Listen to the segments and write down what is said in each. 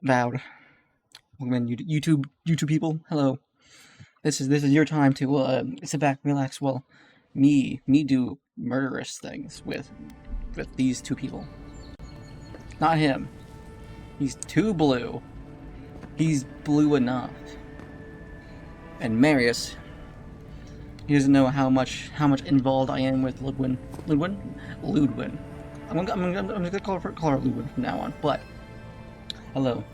Vowed. Welcome in, YouTube people. Hello. This is your time to sit back, relax. Well, me do murderous things with these two people. Not him. He's too blue. He's blue enough. And Marius, he doesn't know how much involved I am with Ludwin. Ludwin. I'm gonna call her Ludwin from now on. But hello,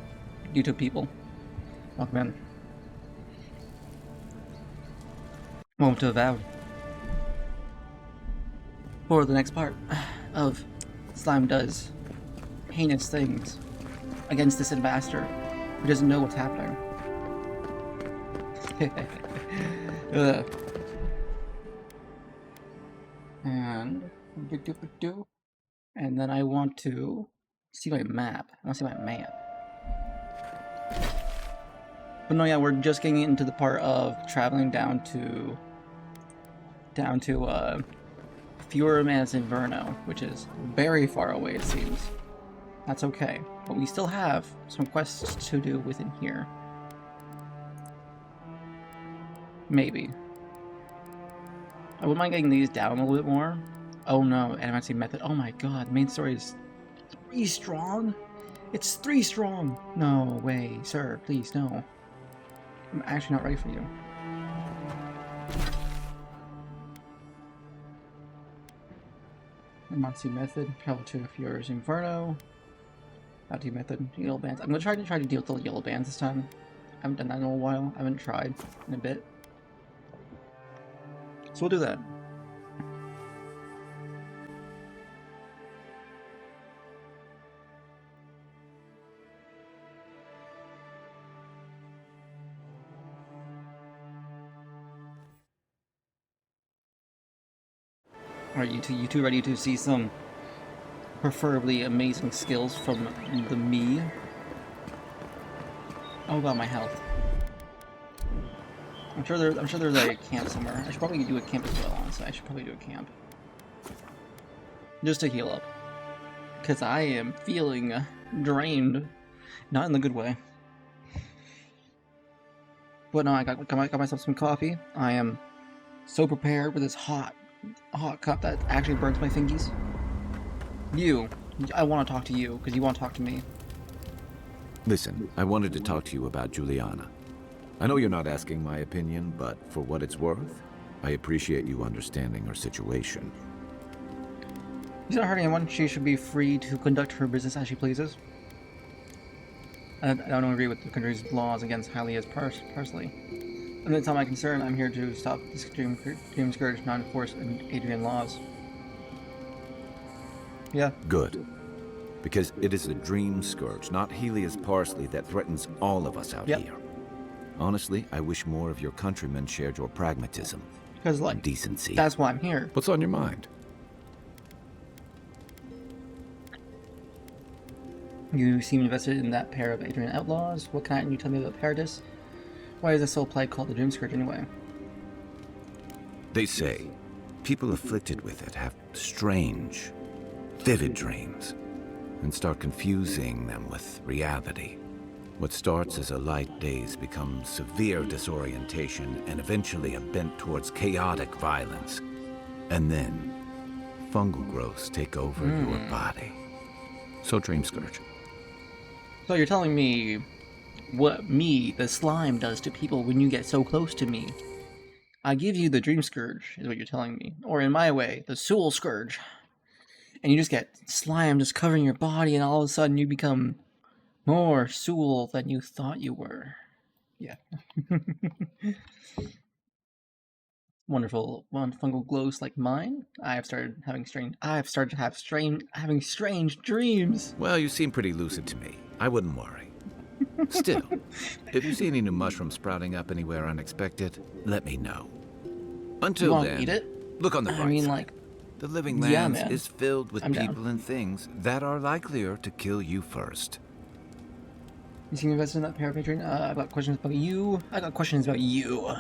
YouTube people. Welcome in. Welcome to Avowed. For the next part of Slime Does heinous things against this ambassador who doesn't know what's happening. And then I want to see my map. I want to see my map. But no, yeah, we're just getting into the part of traveling down to Fuhrman's Inferno, which is very far away, it seems. That's okay, but we still have some quests to do within here. Maybe. I wouldn't mind getting these down a little bit more. Oh no, animacy method. Oh my god, main story is 3 strong? It's 3 strong! No way, sir, please, no. I'm actually not ready for you. Animacy method, travel to Fuhrman's Inferno. Bounty method, yellow bands. I'm gonna try to deal with the yellow bands this time. I haven't done that in a while. I haven't tried in a bit. So we'll do that. Alright, you two ready to see some preferably amazing skills from the me? Oh god, my health. I'm sure there's a camp somewhere. I should probably do a camp as well, honestly. I should probably do a camp. Just to heal up. Because I am feeling drained. Not in the good way. But no, I got myself some coffee. I am so prepared with this hot cup that actually burns my fingies. I want to talk to you, because you want to talk to me. Listen, I wanted to talk to you about Juliana. I know you're not asking my opinion, but for what it's worth, I appreciate you understanding her situation. She's not hurting anyone. She should be free to conduct her business as she pleases. I don't agree with the country's laws against Hylia's personally. And that's not my concern. I'm here to stop this dream scourge, not enforce Adrian laws. Yeah. Good. Because it is the dream scourge, not Helia's parsley, that threatens all of us out here. Honestly, I wish more of your countrymen shared your pragmatism and decency. That's why I'm here. What's on your mind? You seem invested in that pair of Adrian outlaws. What can you tell me about Paradis? Why is this soul plague called the Dream Scourge anyway? They say people afflicted with it have strange, vivid dreams and start confusing them with reality. What starts as a light daze becomes severe disorientation and eventually a bent towards chaotic violence. And then fungal growths take over your body. So Dream Scourge. So you're telling me what the slime, does to people when you get so close to me. I give you the Dream Scourge, is what you're telling me. Or in my way, the Soul Scourge. And you just get slime just covering your body, and all of a sudden you become more Soul than you thought you were. Yeah. Wonderful fungal glows like mine. I've started to have strange dreams. Well, you seem pretty lucid to me. I wouldn't worry. Still, if you see any new mushrooms sprouting up anywhere unexpected, let me know. Until then, eat it? Look on the bright side. like, the living lands is filled with I'm people down. and things that are likelier to kill you first. You seem invested in that pair of Adrian. I've got questions about you. I got questions about you.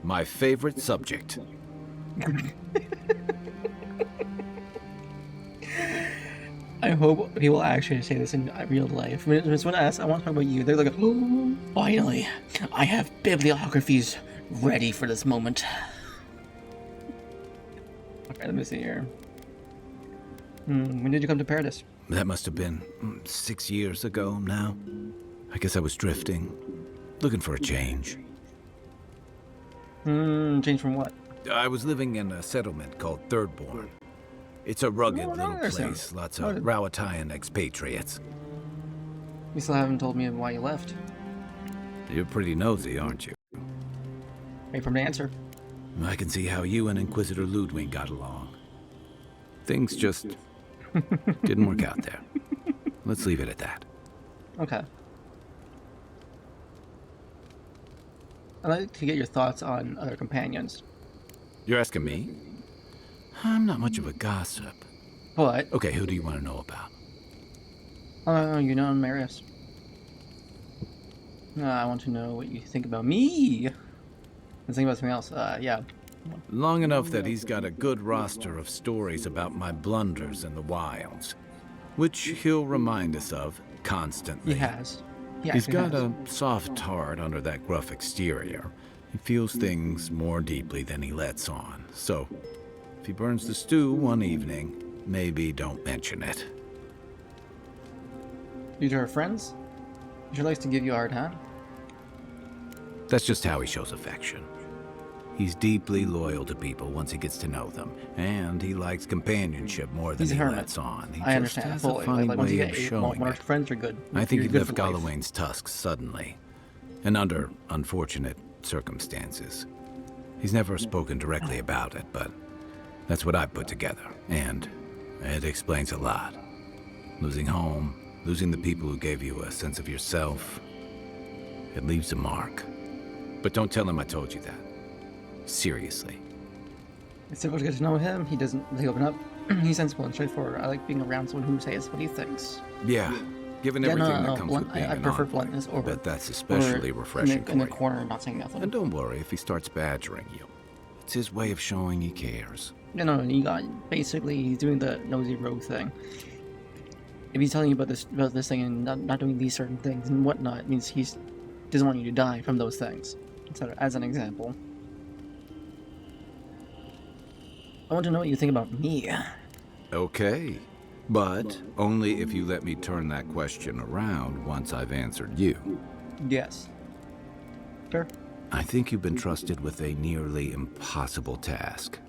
My favorite subject. I hope people actually say this in real life. When someone asks, I want to talk about you, they're like, oh, finally, I have bibliographies ready for this moment. Okay, let me see here. When did you come to Paradise? That must have been 6 years ago now. I guess I was drifting, looking for a change. Change from what? I was living in a settlement called Thirdborn. It's a rugged little place, lots of Rawatayan expatriates. You still haven't told me why you left. You're pretty nosy, aren't you? Wait for me to answer. I can see how you and Inquisitor Ludwig got along. Things just didn't work out there. Let's leave it at that. Okay. I'd like to get your thoughts on other companions. You're asking me? I'm not much of a gossip. But, Okay, who do you want to know about? you know Marius. I want to know what you think about me. And think about something else. Yeah. Long enough that he's got a good roster of stories about my blunders in the wilds, which he'll remind us of constantly. He has. He's got a soft heart under that gruff exterior. He feels things more deeply than he lets on. So, if he burns the stew one evening, maybe don't mention it. Due to her friends? She likes to give you a hard time. That's just how he shows affection. He's deeply loyal to people once he gets to know them, and he likes companionship more than he lets on. I understand has fully. a funny Once you way get of eight, showing when our it. friends are good. I think he good left for life. Gallowayne's tusks suddenly, and under unfortunate circumstances. He's never spoken directly about it, but that's what I put together, and it explains a lot. Losing home, losing the people who gave you a sense of yourself, it leaves a mark. But don't tell him I told you that. Seriously. It's difficult to get to know him. He doesn't really open up. He's sensible and straightforward. I like being around someone who says what he thinks. Yeah, given everything that comes with being I an prefer envoy. bluntness over. But that's especially refreshing in the for you. corner, not saying nothing. And don't worry if he starts badgering you. It's his way of showing he cares. No, you got basically he's doing the nosy rogue thing. If he's telling you about this thing and not doing these certain things and whatnot, it means he doesn't want you to die from those things. So, as an example, I want to know what you think about me. Okay, but only if you let me turn that question around once I've answered you. Yes. Sure. I think you've been trusted with a nearly impossible task.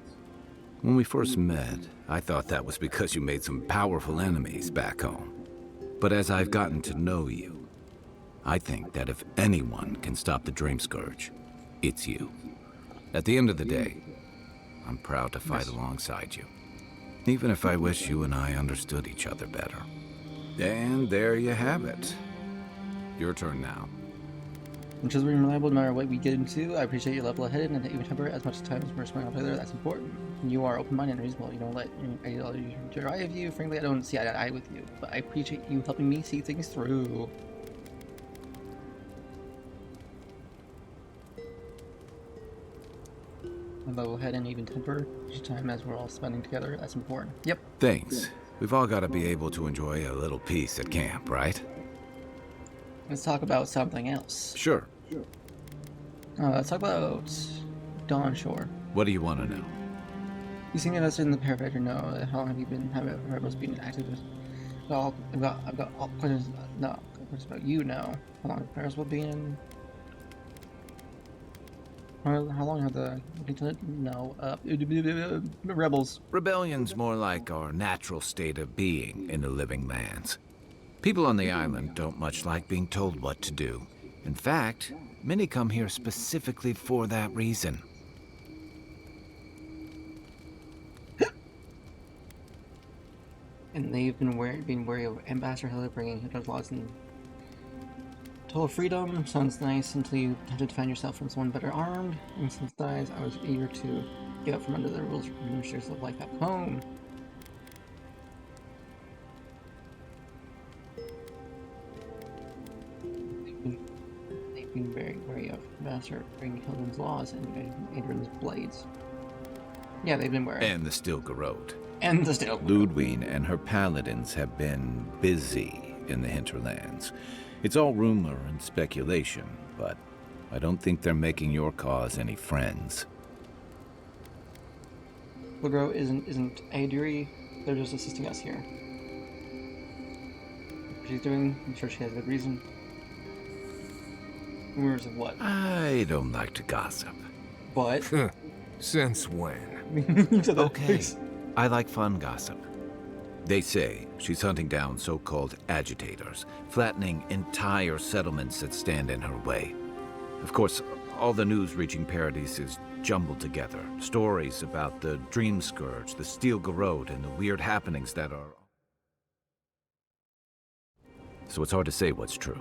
When we first met, I thought that was because you made some powerful enemies back home. But as I've gotten to know you, I think that if anyone can stop the Dream Scourge, it's you. At the end of the day, I'm proud to fight alongside you. Even if I wish you and I understood each other better. And there you have it. Your turn now. Which is reliable no matter what we get into. I appreciate your level-headed and that you temper as much time as we're spending together. That's important. You are open-minded and reasonable. You don't let ideology drive you. Frankly, I don't see eye to eye with you, but I appreciate you helping me see things through. Level-headed and even temper each time as we're all spending together. That's important. Yep. Thanks. We've all got to be able to enjoy a little peace at camp, right? Let's talk about something else. Sure. Let's talk about Dawn Shore. What do you want to know? You seem invested in the Parafactor. No, how long have you been? Have Rebels been active? I've got all questions. No, questions about you now. How long have Paris will be in? How long have the rebels? Rebellion's more like our natural state of being in the living lands. People on the island don't much like being told what to do. In fact, many come here specifically for that reason. And they've been wary of Ambassador Heller bringing those laws and total freedom. Sounds nice until you have to defend yourself from someone better armed. And since dies, I was eager to get out from under the rules and restrictions of life back home. They've been very wary of Ambassador bringing Hilden's laws and Adrian's blades. Yeah, they've been wary. And the Stilgar Road. And the steel. Ludwig and her paladins have been busy in the hinterlands. It's all rumor and speculation, but I don't think they're making your cause any friends. Legro isn't Adri. They're just assisting us here. What she's doing, I'm sure she has a good reason. Rumors of what? I don't like to gossip. But Since when? you said that Okay, face. I like fun gossip. They say she's hunting down so-called agitators, flattening entire settlements that stand in her way. Of course, all the news reaching Paradise is jumbled together. Stories about the Dream Scourge, the Steel Garrote, and the weird happenings that are... So it's hard to say what's true.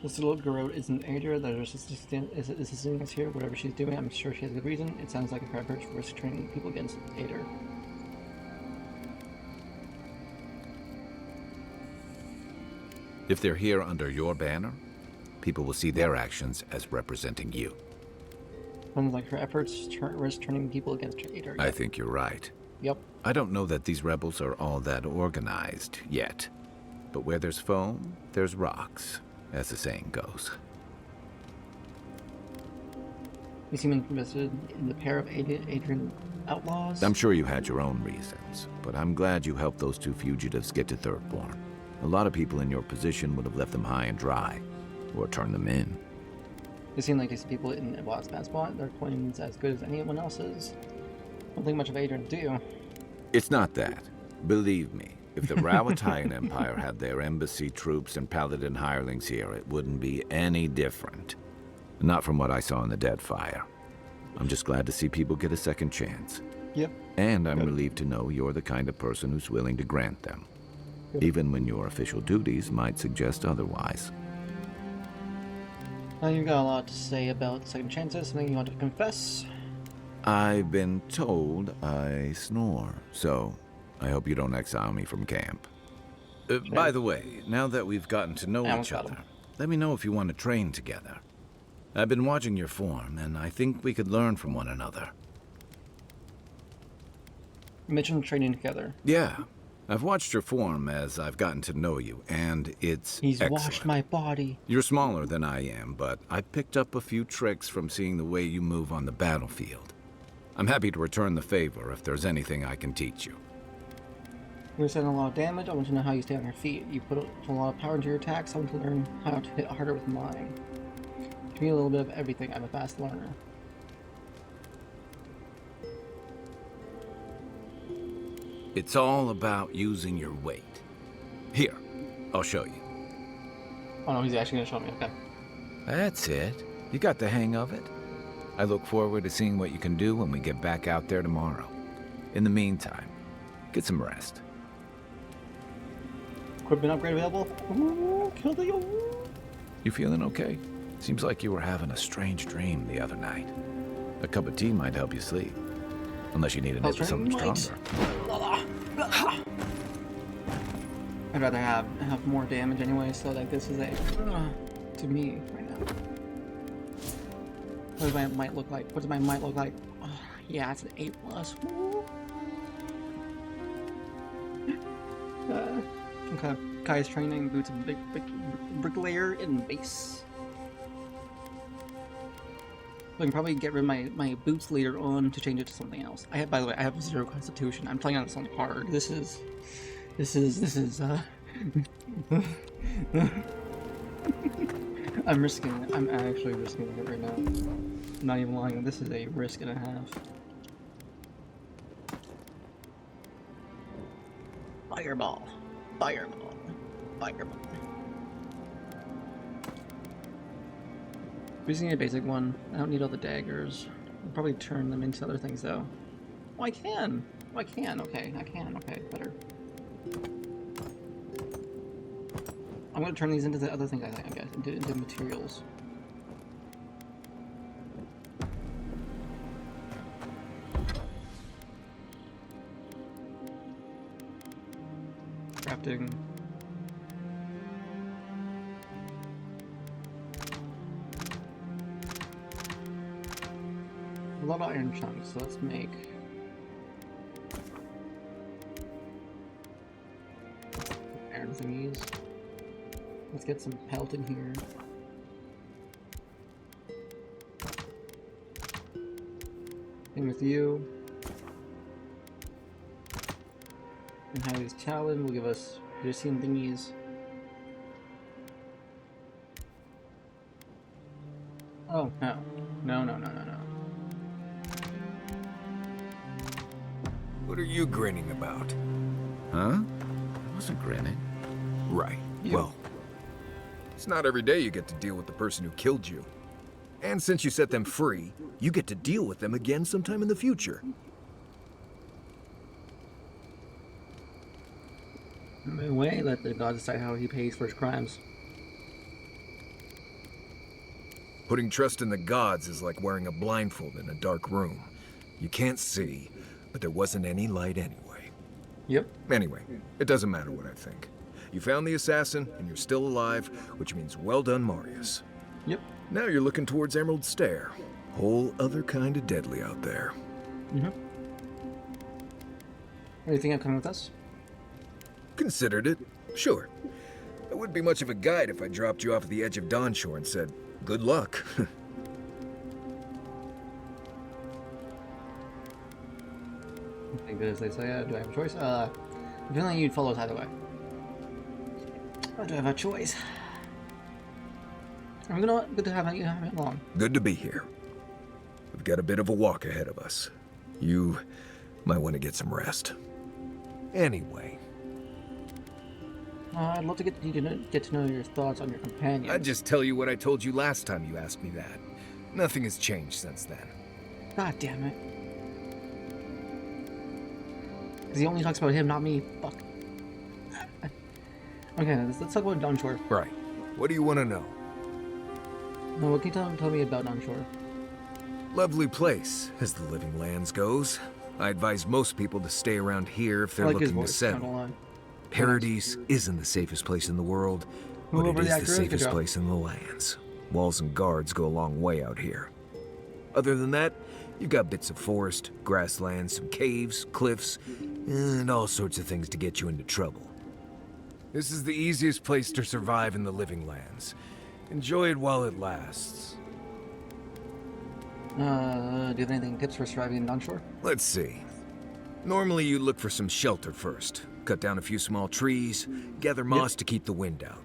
This little girl isn't Adria. That is assisting us here. Whatever she's doing, I'm sure she has a good reason. It sounds like a crap for risk training people against Ader. If they're here under your banner, people will see their actions as representing you. Sounds like her efforts risk turning people against Ader. I think you're right. Yep. I don't know that these rebels are all that organized yet. But where there's foam, there's rocks, as the saying goes. You seem invested in the pair of Adrian outlaws. I'm sure you had your own reasons, but I'm glad you helped those two fugitives get to Thirdborn. A lot of people in your position would have left them high and dry, or turned them in. They seem like decent people in Avowed's bad spot. Their coin's as good as anyone else's. Don't think much of Adrian, do you? It's not that. Believe me, if the Rawatayan Empire had their embassy troops and paladin hirelings here, it wouldn't be any different. Not from what I saw in the Deadfire. I'm just glad to see people get a second chance. Yep. And I'm relieved to know you're the kind of person who's willing to grant them. Even when your official duties might suggest otherwise. Well, you've got a lot to say about second chances. Something you want to confess? I've been told I snore, so I hope you don't exile me from camp. By the way, now that we've gotten to know each other, let me know if you want to train together. I've been watching your form, and I think we could learn from one another. You mentioned training together. Yeah, I've watched your form as I've gotten to know you, and it's He's excellent. washed my body. You're smaller than I am, but I picked up a few tricks from seeing the way you move on the battlefield. I'm happy to return the favor if there's anything I can teach you. You're sending a lot of damage. I want to know how you stay on your feet. You put a lot of power into your attacks. I want to learn how to hit harder with mine. Give me a little bit of everything. I'm a fast learner. It's all about using your weight. Here, I'll show you. Oh no, he's actually gonna show me. Okay. That's it. You got the hang of it. I look forward to seeing what you can do when we get back out there tomorrow. In the meantime, get some rest. Equipment upgrade available. Ooh, kill the. Ooh. You feeling okay? Seems like you were having a strange dream the other night. A cup of tea might help you sleep. Unless you need a nip of something stronger. I'd rather have more damage anyway, so like this is a to me right now. What does my might look like? What does my might look like? Oh, yeah, it's an 8+. Okay. Kai's training, boots of big bricklayer and base. I can probably get rid of my boots later on to change it to something else. By the way, I have 0 constitution. I'm playing on this on hard. This is I'm actually risking it right now. I'm not even lying, this is a risk and a half. Fireball. Fireball. Fireball. I'm using a basic one. I don't need all the daggers. I'll probably turn them into other things though. Oh, I can! Oh, I can, okay. I can, okay, better. I'm gonna turn these into the other things I guess, into materials. Crafting. a lot of iron chunks, so let's make iron thingies. Let's get some pelt in here. Same with you. And Highway's Talon will give us piercing thingies. Oh, no. No, no, no, no, no. What are you grinning about? Huh? I wasn't grinning. Right. You. Well, it's not every day you get to deal with the person who killed you. And since you set them free, you get to deal with them again sometime in the future. No way, let the god decide how he pays for his crimes. Putting trust in the gods is like wearing a blindfold in a dark room. You can't see, but there wasn't any light anyway. Yep. Anyway, it doesn't matter what I think. You found the assassin, and you're still alive, which means well done, Marius. Yep. Now you're looking towards Emerald Stair. Whole other kind of deadly out there. Mm-hmm. What do you think of coming with us? Considered it, sure. I wouldn't be much of a guide if I dropped you off at the edge of Dawnshore and said, good luck. Thank goodness they say, do I have a choice? I'm feeling you'd follow us either way. Or do I have a choice? I'm gonna good to have you have it long. Good to be here. We've got a bit of a walk ahead of us. You might want to get some rest. Anyway, I'd love to get to know your thoughts on your companion. I'd just tell you what I told you last time you asked me that. Nothing has changed since then. God damn it. Because he only talks about him, not me. Fuck. Okay, let's talk about Dawnshore. Right. What do you want to know? No, what can you tell me about Dawnshore? Lovely place, as the Living Lands goes. I advise most people to stay around here if they're I like his looking to voice, not settle. gonna lie. Paradise isn't the safest place in the world, but Whoever it the is actor the is, good safest job. place in the lands. Walls and guards go a long way out here. Other than that, you've got bits of forest, grasslands, some caves, cliffs, and all sorts of things to get you into trouble. This is the easiest place to survive in the Living Lands. Enjoy it while it lasts. Do you have anything tips for surviving in Dawnshore? Let's see. Normally you look for some shelter first. Cut down a few small trees, gather moss to keep the wind out.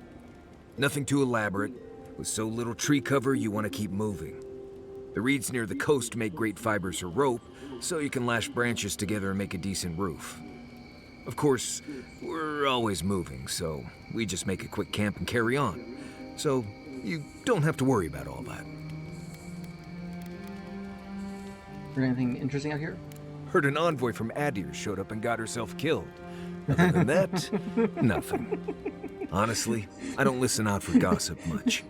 Nothing too elaborate. With so little tree cover, you want to keep moving. The reeds near the coast make great fibers for rope, so you can lash branches together and make a decent roof. Of course, we're always moving, so we just make a quick camp and carry on. So you don't have to worry about all that. Is there anything interesting out here? Heard an envoy from Adir showed up and got herself killed. Other than that, nothing. Honestly, I don't listen out for gossip much.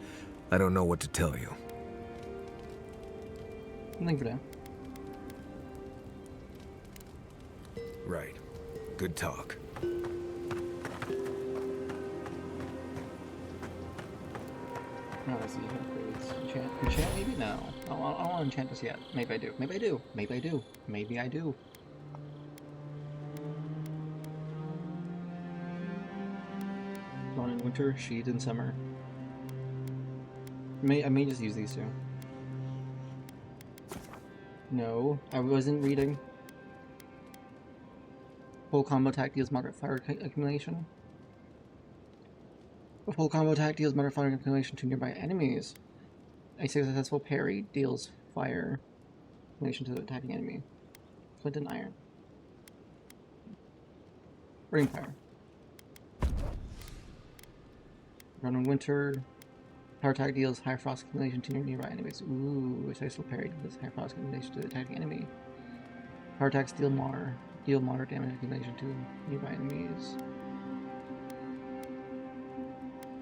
I don't know what to tell you. Nothing for now. Right. Good talk. Oh, let's see. Enchant maybe? No. I don't want to enchant this yet. Maybe I do. Maybe I do. Maybe I do. Maybe I do. Dawn in winter, sheet in summer. I may just use these two. No, I wasn't reading. Full combo attack deals moderate fire accumulation. A full combo attack deals moderate fire accumulation to nearby enemies. A successful parry deals fire accumulation to the attacking enemy. Flint and iron. Ring fire. Run in winter. Power attack deals high frost accumulation to nearby enemies. Ooh, a successful parry deals high frost accumulation to the attacking enemy. Power attacks deal moderate damage accumulation to nearby enemies.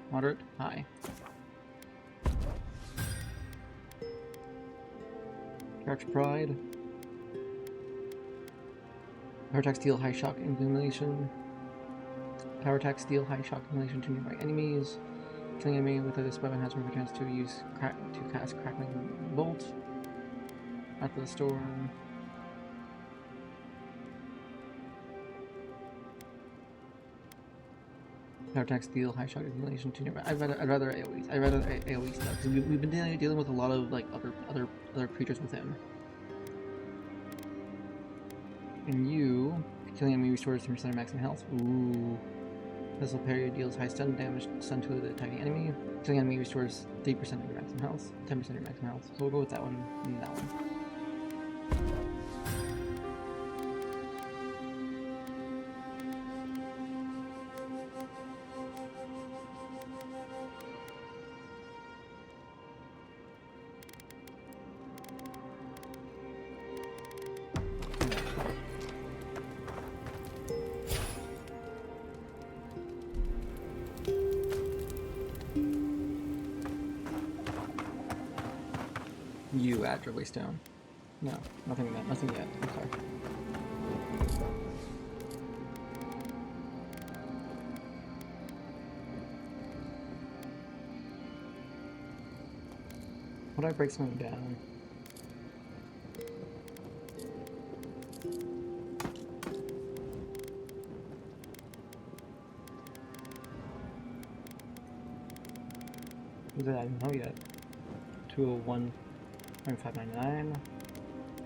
Moderate, high. Charge Pride. Power attacks deal high shock accumulation. Power attacks deal high shock accumulation to nearby enemies. Killing enemy with this weapon has more chance to cast Crackling Bolt. After the store. Power tax deal, high shot accumulation, tuner. I'd rather AoE. I'd rather AoE stuff because we've been dealing with a lot of like other creatures with him. And you killing enemy restores 3% of maximum health. Ooh. This will parry deals high stun damage, stun to the attacking enemy. Killing enemy restores 3% of your maximum health, 10% of your maximum health. So we'll go with that one and that one. You at your waist down. No, nothing yet. Nothing yet. Okay. How do I break something down? I don't know yet. 201. 599.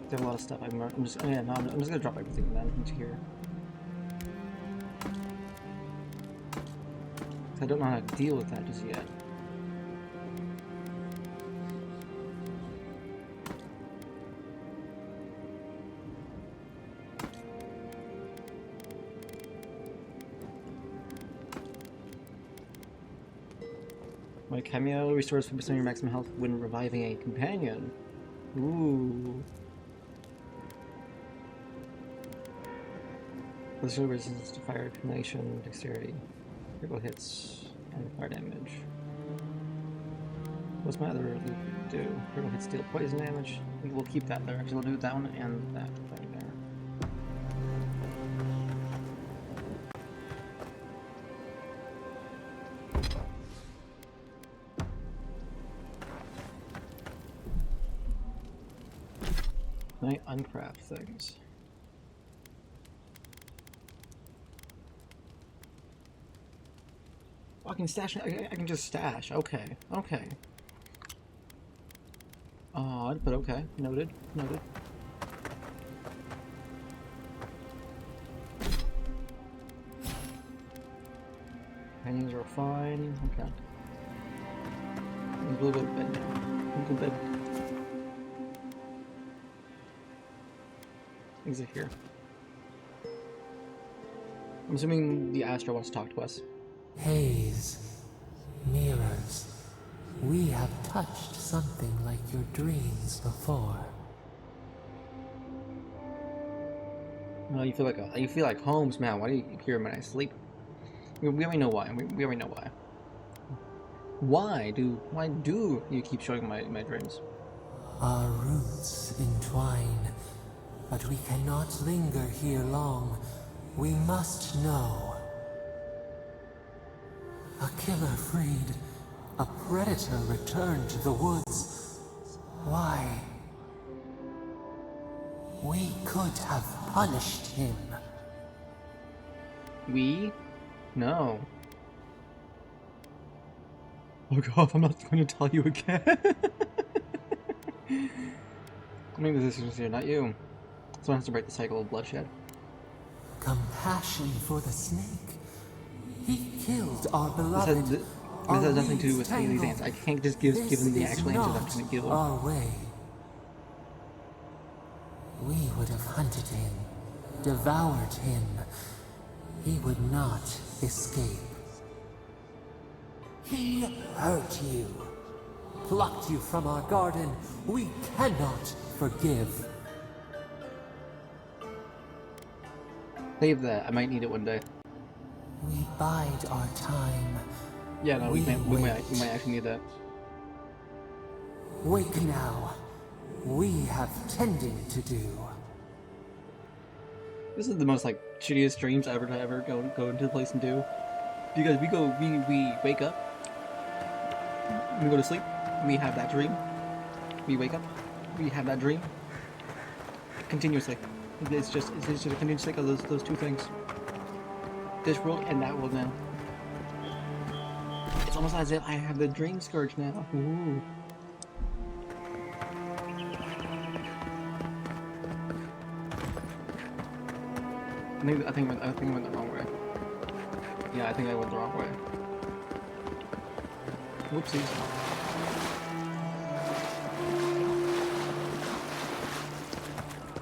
There's a lot of stuff. I'm just gonna drop everything then into here. I don't know how to deal with that just yet. My cameo restores 50% of your maximum health when reviving a companion. Ooh. This will resist to fire accumulation, dexterity, critical hits, and fire damage. What's my other loot do? Critical hits deal poison damage. We'll keep that there. Actually, we'll do that one and that right there. Can I uncraft things? Oh, I can stash. I can just stash. Okay. Okay. Odd, but okay. Noted. Noted. Hangings are fine. Okay. We'll go to bed now. We'll go to bed. Exit here. I'm assuming the Astra wants to talk to us. Haze, mirrors, we have touched something like your dreams before. Well, you feel like Holmes, man. Why do you hear him when I sleep? We already know why. We already know why. Why do you keep showing my dreams? Our roots entwine, but we cannot linger here long. We must know. A killer freed. A predator returned to the woods. Why? We could have punished him. We? No. Oh god, I'm not going to tell you again. I make the decisions here, not you. Someone has to break the cycle of bloodshed. Compassion for the snake. He killed our beloved. This has nothing to do with any of these answers. I can't just give them the actual answers I'm trying to give them. Our way. We would have hunted him, devoured him. He would not escape. He hurt you, plucked you from our garden. We cannot forgive. Save that. I might need it one day. We bide our time. Yeah, no, we might actually need that. Wake now. We have tending to do. This is the most like shittiest dreams ever to ever go into the place and do. Because we wake up, we go to sleep, we have that dream, we wake up, we have that dream, continuously. It's just a continuous cycle of those two things. This world and that world now. It's almost as if I have the Dream Scourge now. Ooh. I think I went the wrong way. Yeah, I think I went the wrong way. Whoopsies.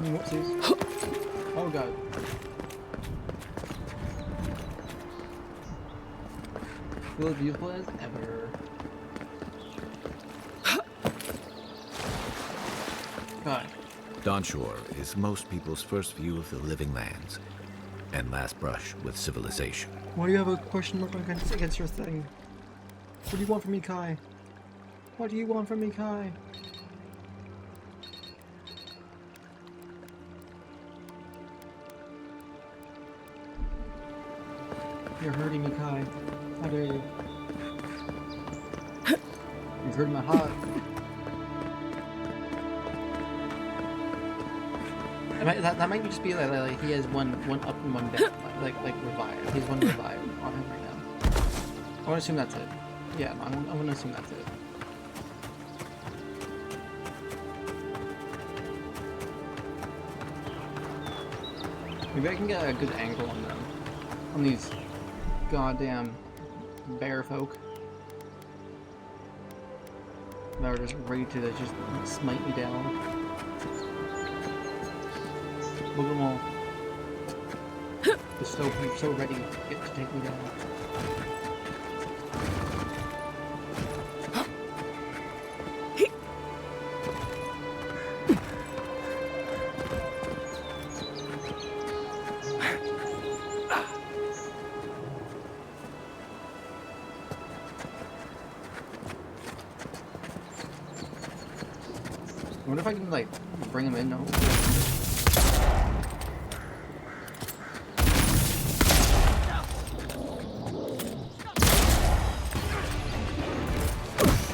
Whoopsies. Oh god. Feel as beautiful as ever. God. Dawnshore is most people's first view of the living lands and last brush with civilization. Why do you have a question mark against your thing? What do you want from me, Kai? What do you want from me, Kai? You're hurting me, Kai. How dare you? You've hurt my heart. That might just be like he has one up and one down, like revive. He has one revive on him right now. I want to assume that's it. Yeah, I want to assume that's it. Maybe I can get a good angle on them, on these goddamn bear folk that are just ready to just smite me down. Look at them all. They're so ready to take me down. I wonder if I can like bring them in now.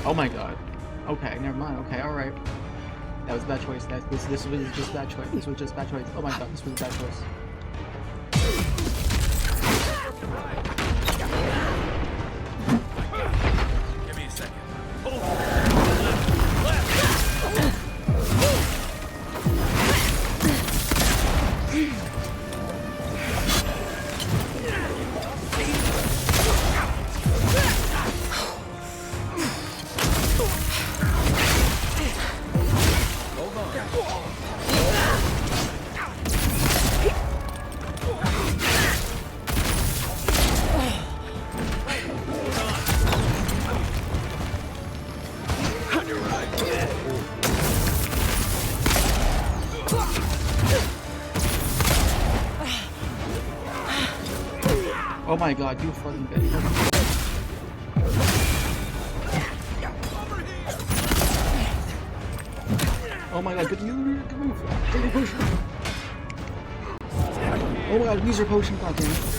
Oh my god. Okay, never mind. Okay, alright. That was a bad choice. This was just a bad choice. This was just a bad choice. Oh my god, this was a bad choice. Give me a second. Oh my god, you fucking bitch. Oh my god, come here, potion. Oh my god, use your potion, goddammit.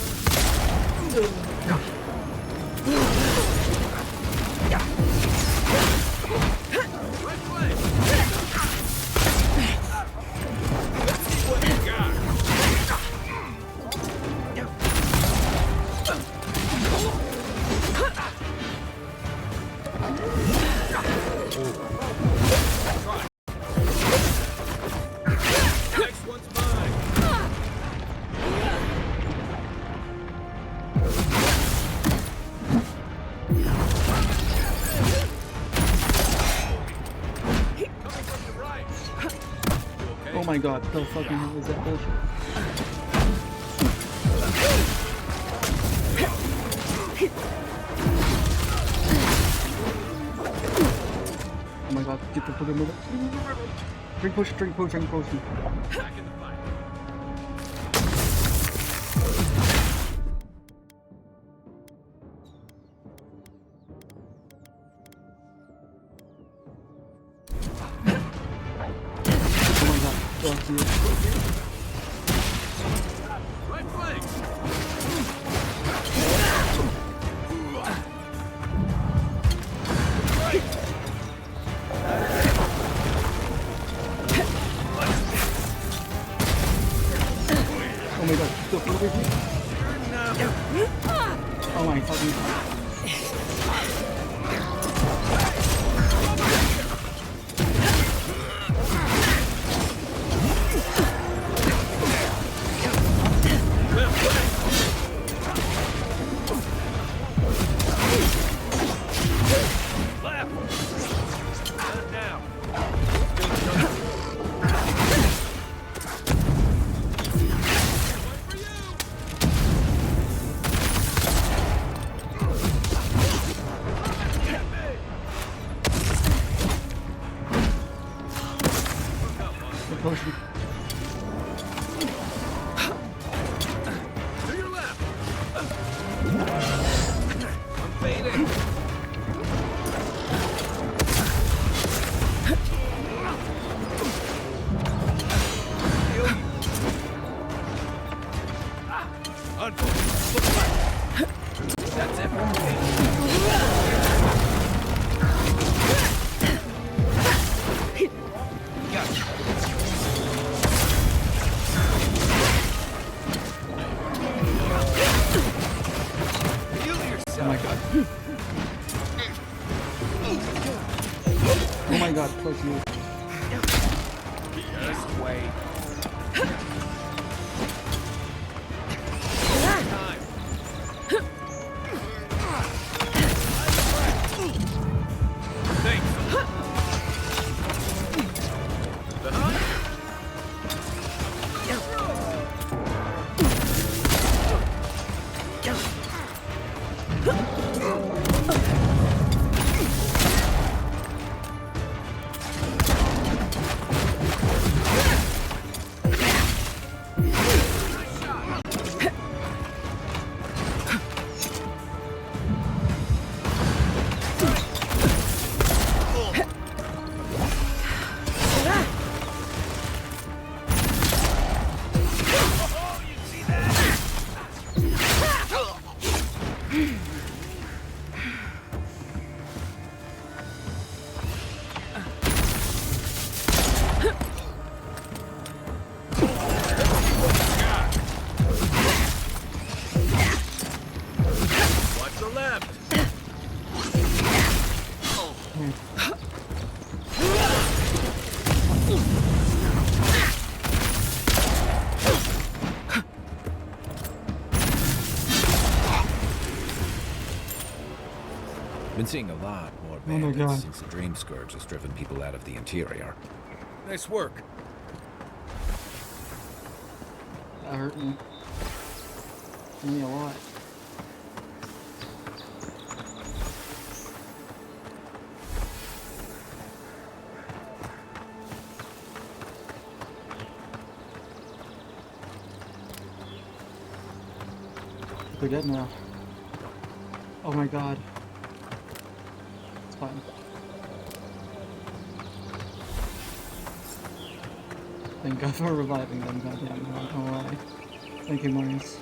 Oh my god, the fucking hell is that bullshit? Oh my god, get the fucking move. Drink potion, drink potion, drink potion. Back in the fight. Right flank. potion. To your left. I'm fading. That's it. Gotcha. Heal yourself. Oh my god. Oh my god, close you. Just wait. Time. Thanks. The hunt? Watch the left. Been seeing a lot more my bandits God. since the Dream Scourge has driven people out of the interior. Nice work. That hurt me. Hurt me a lot. They're dead now. Oh my god. It's fine. Thank God for reviving them, goddamn, I'm not gonna lie. Thank you, Marius.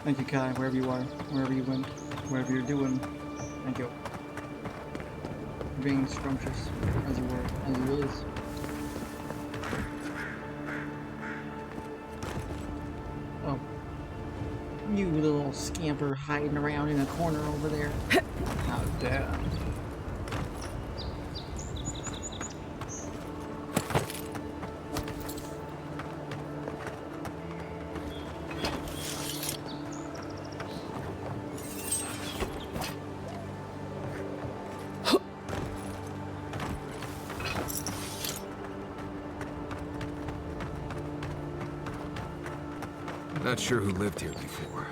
Thank you, Kai, wherever you are, wherever you went, wherever you're doing. Thank you. For being scrumptious, as you were, as you is. Oh. You little scamper hiding around in a corner over there. How dare. Not sure who lived here before.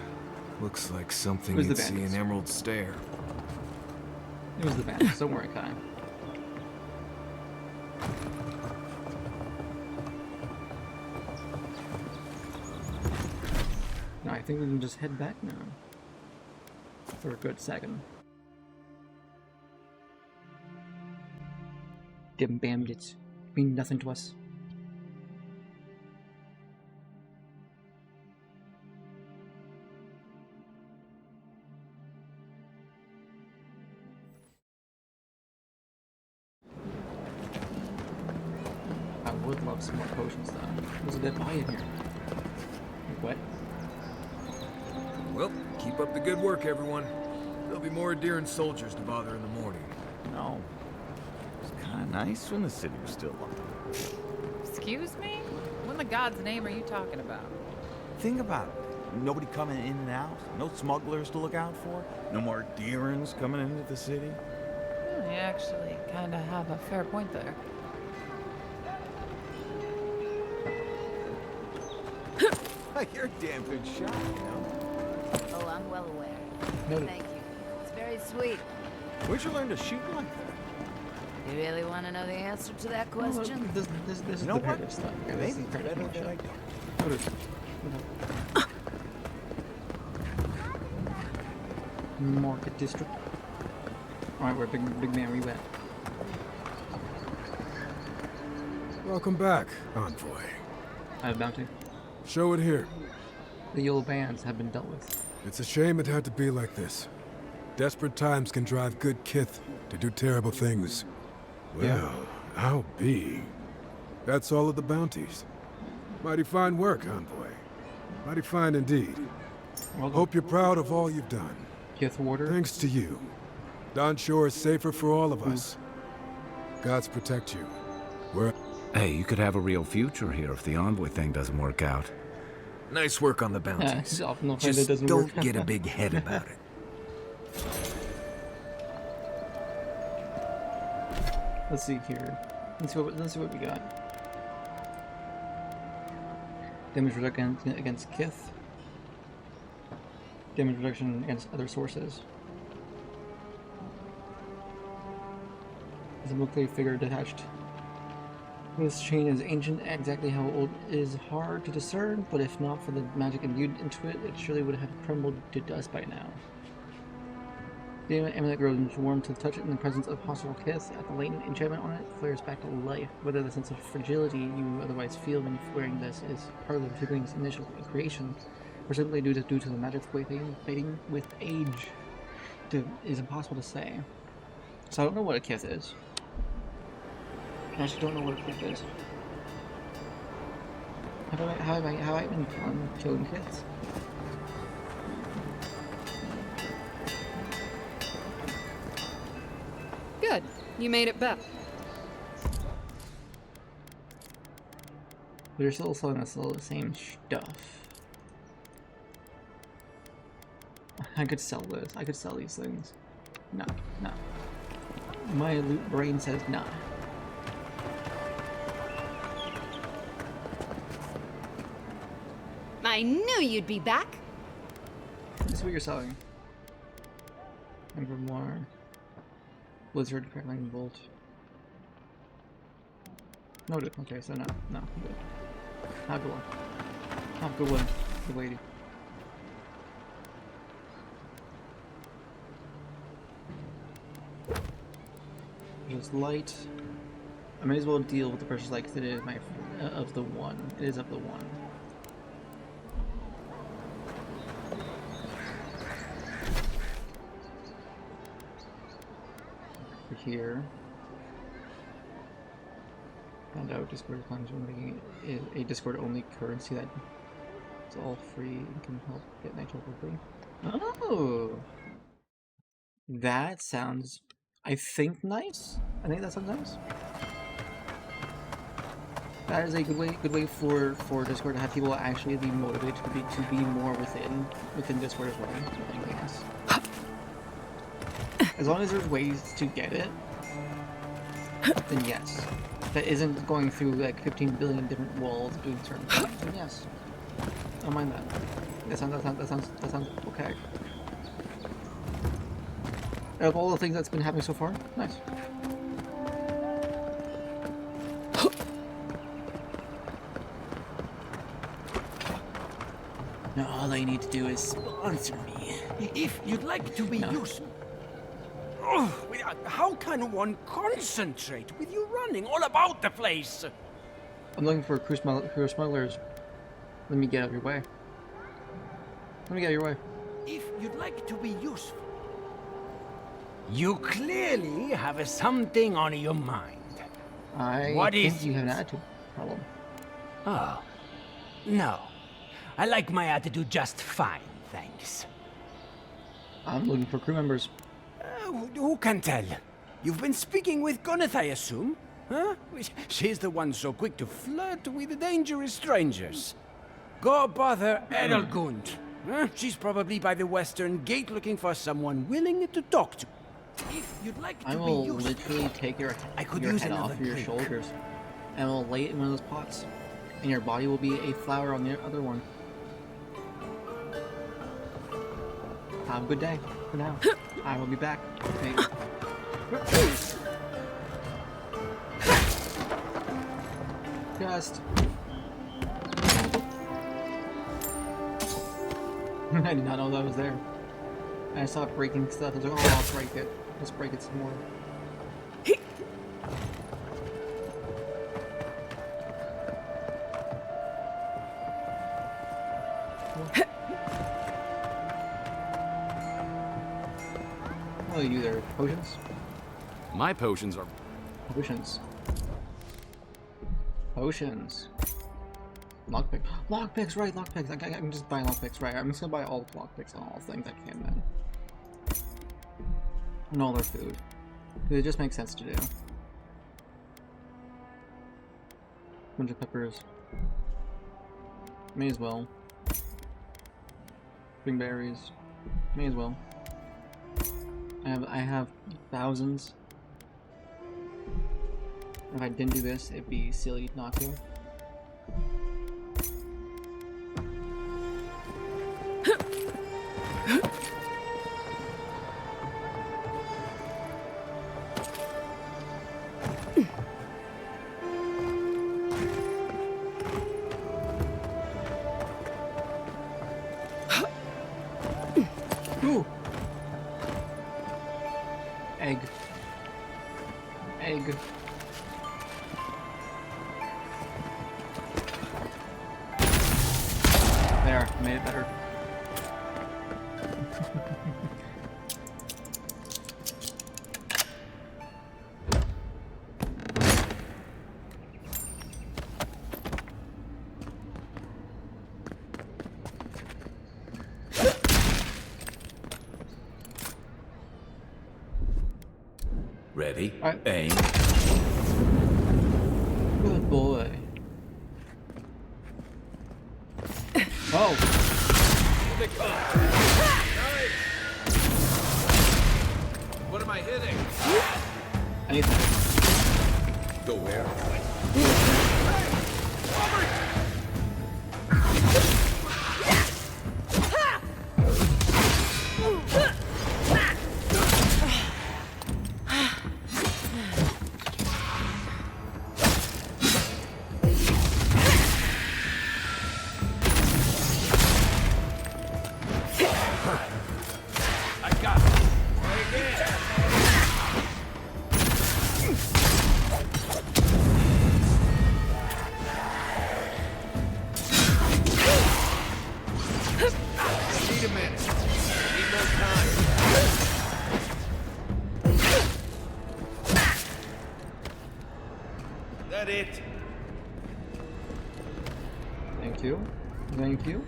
Looks like something Who's the you'd see bandits? in Emerald Stair. It was the bandits, don't worry, Kai. No, I think we can just head back now. For a good second. Them bandits mean nothing to us. I would love some more potions though. There's a dead body in here. What? Well, keep up the good work, everyone. There'll be more Adherent soldiers to bother in the morning. No. It's kind of nice when the city was still on. Excuse me? What in the God's name are you talking about? Think about it. Nobody coming in and out. No smugglers to look out for. No more Deerans coming into the city. You actually kind of have a fair point there. You're a damn good shot, you know. Oh, I'm well aware. Noted. Thank you. It's very sweet. Where'd you learn to shoot like that? You really want to know the answer to that Well, question? this is You know the what? Paradise stuff. Okay, this Maybe is the it's Paradise better stuff. that I don't. What is it? Market District. Alright, we're big man, we went. Welcome back, Envoy. I have bounty. Show it here. The yellow bands have been dealt with. It's a shame it had to be like this. Desperate times can drive good kith to do terrible things. Well, I'll be. That's all of the bounties. Mighty fine work, Envoy. Mighty fine indeed. Well, Hope you're proud of all you've done. Kith Warder. Thanks to you. Dawn Shore is safer for all of us. Gods protect you. We're... Hey, you could have a real future here if the envoy thing doesn't work out. Nice work on the Yeah, bounties. it's often the fight that Just doesn't don't work. get a big head about it. Let's see here. Let's see what we got. Damage reduction against Kith. Damage reduction against other sources. There's a military figure detached. This chain is ancient. Exactly how old is hard to discern, but if not for the magic imbued into it, it surely would have crumbled to dust by now. The amulet grows warm to the touch in the presence of hostile Kith. At the latent enchantment on it flares back to life. Whether the sense of fragility you otherwise feel when wearing this is part of the figure's initial creation, or simply due to the magic fading with age, is impossible to say. So I don't know what a Kith is. I actually don't know what a Kith is. How have I been killing Kiths? Good. You made it back. But you're still selling us all the same stuff. I could sell this. I could sell these things. No, no. My loot brain says no. I knew you'd be back. This is what you're selling. Evermore. Blizzard, crackling bolt. Noted. Okay, so no, good. Have a good one. Have a good one, good lady. Just light. I may as well deal with the precious light because it is my of the one. It is of the one. Here. Found out Discord plans on making it a Discord only currency that it's all free and can help get nitro for free. Oh, that sounds, I think, nice. I think that sounds nice. That is a good way for Discord to have people actually be motivated to be more within Discord as well. I guess. As long as there's ways to get it, then yes. That isn't going through like 15 billion different walls doing certain things, then yes. I don't mind that. That sounds okay. Out of all the things that's been happening so far, nice. Now all I need to do is sponsor me. If you'd like to be useful. Oh, how can one concentrate with you running all about the place? I'm looking for crew smugglers. Let me get out of your way. Let me get out of your way. If you'd like to be useful. You clearly have something on your mind. I think you have an attitude problem. Oh, no. I like my attitude just fine, thanks. I'm looking for crew members. Who can tell? You've been speaking with Gwyneth, I assume? Huh? She's the one so quick to flirt with dangerous strangers. Go bother Edelgund. Huh? She's probably by the western gate looking for someone willing to talk to. If you'd like to I be will useful, literally take your head off of your shoulders and will lay it in one of those pots. And your body will be a flower on the other one. Have a good day for now. I will be back. Maybe. Just. I did not know that was there. I saw it breaking stuff. I was like, oh, I'll break it. Let's break it some more. Oh, you there? Potions? My potions are... Potions. Potions. Lockpick. Lockpicks, right, lockpicks. I can just buy lockpicks, right. I'm just gonna buy all lockpicks and all things I can, man. And all their food. It just makes sense to do. Bunch of peppers. May as well. Bring berries. May as well. I have thousands. If I didn't do this, it'd be silly not to. Ooh. Egg. Egg. There, made it better. Ready? Alright. Aim. Good boy. Oh! What am I hitting? Anything. Go where? That it? Thank you. Thank you.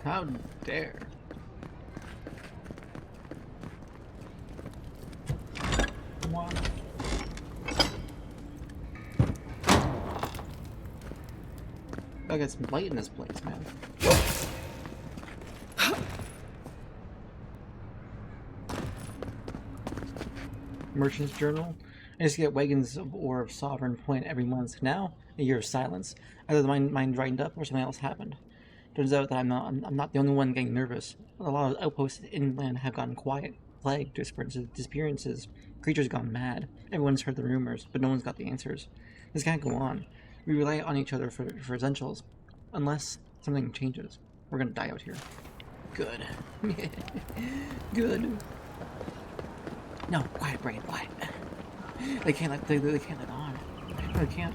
How dare. Come on. Gotta get some light in this place, man. Merchant's Journal. I used to get wagons of ore of sovereign point every month. Now, a year of silence. Either the mind dried up or something else happened. Turns out that I'm not the only one getting nervous. A lot of outposts inland have gone quiet. Plague, disappearances, creatures gone mad. Everyone's heard the rumors, but no one's got the answers. This can't go on. We rely on each other for essentials. Unless something changes. We're gonna die out here. Good. Good. No, quiet, brain, quiet. They can't let on. They can't.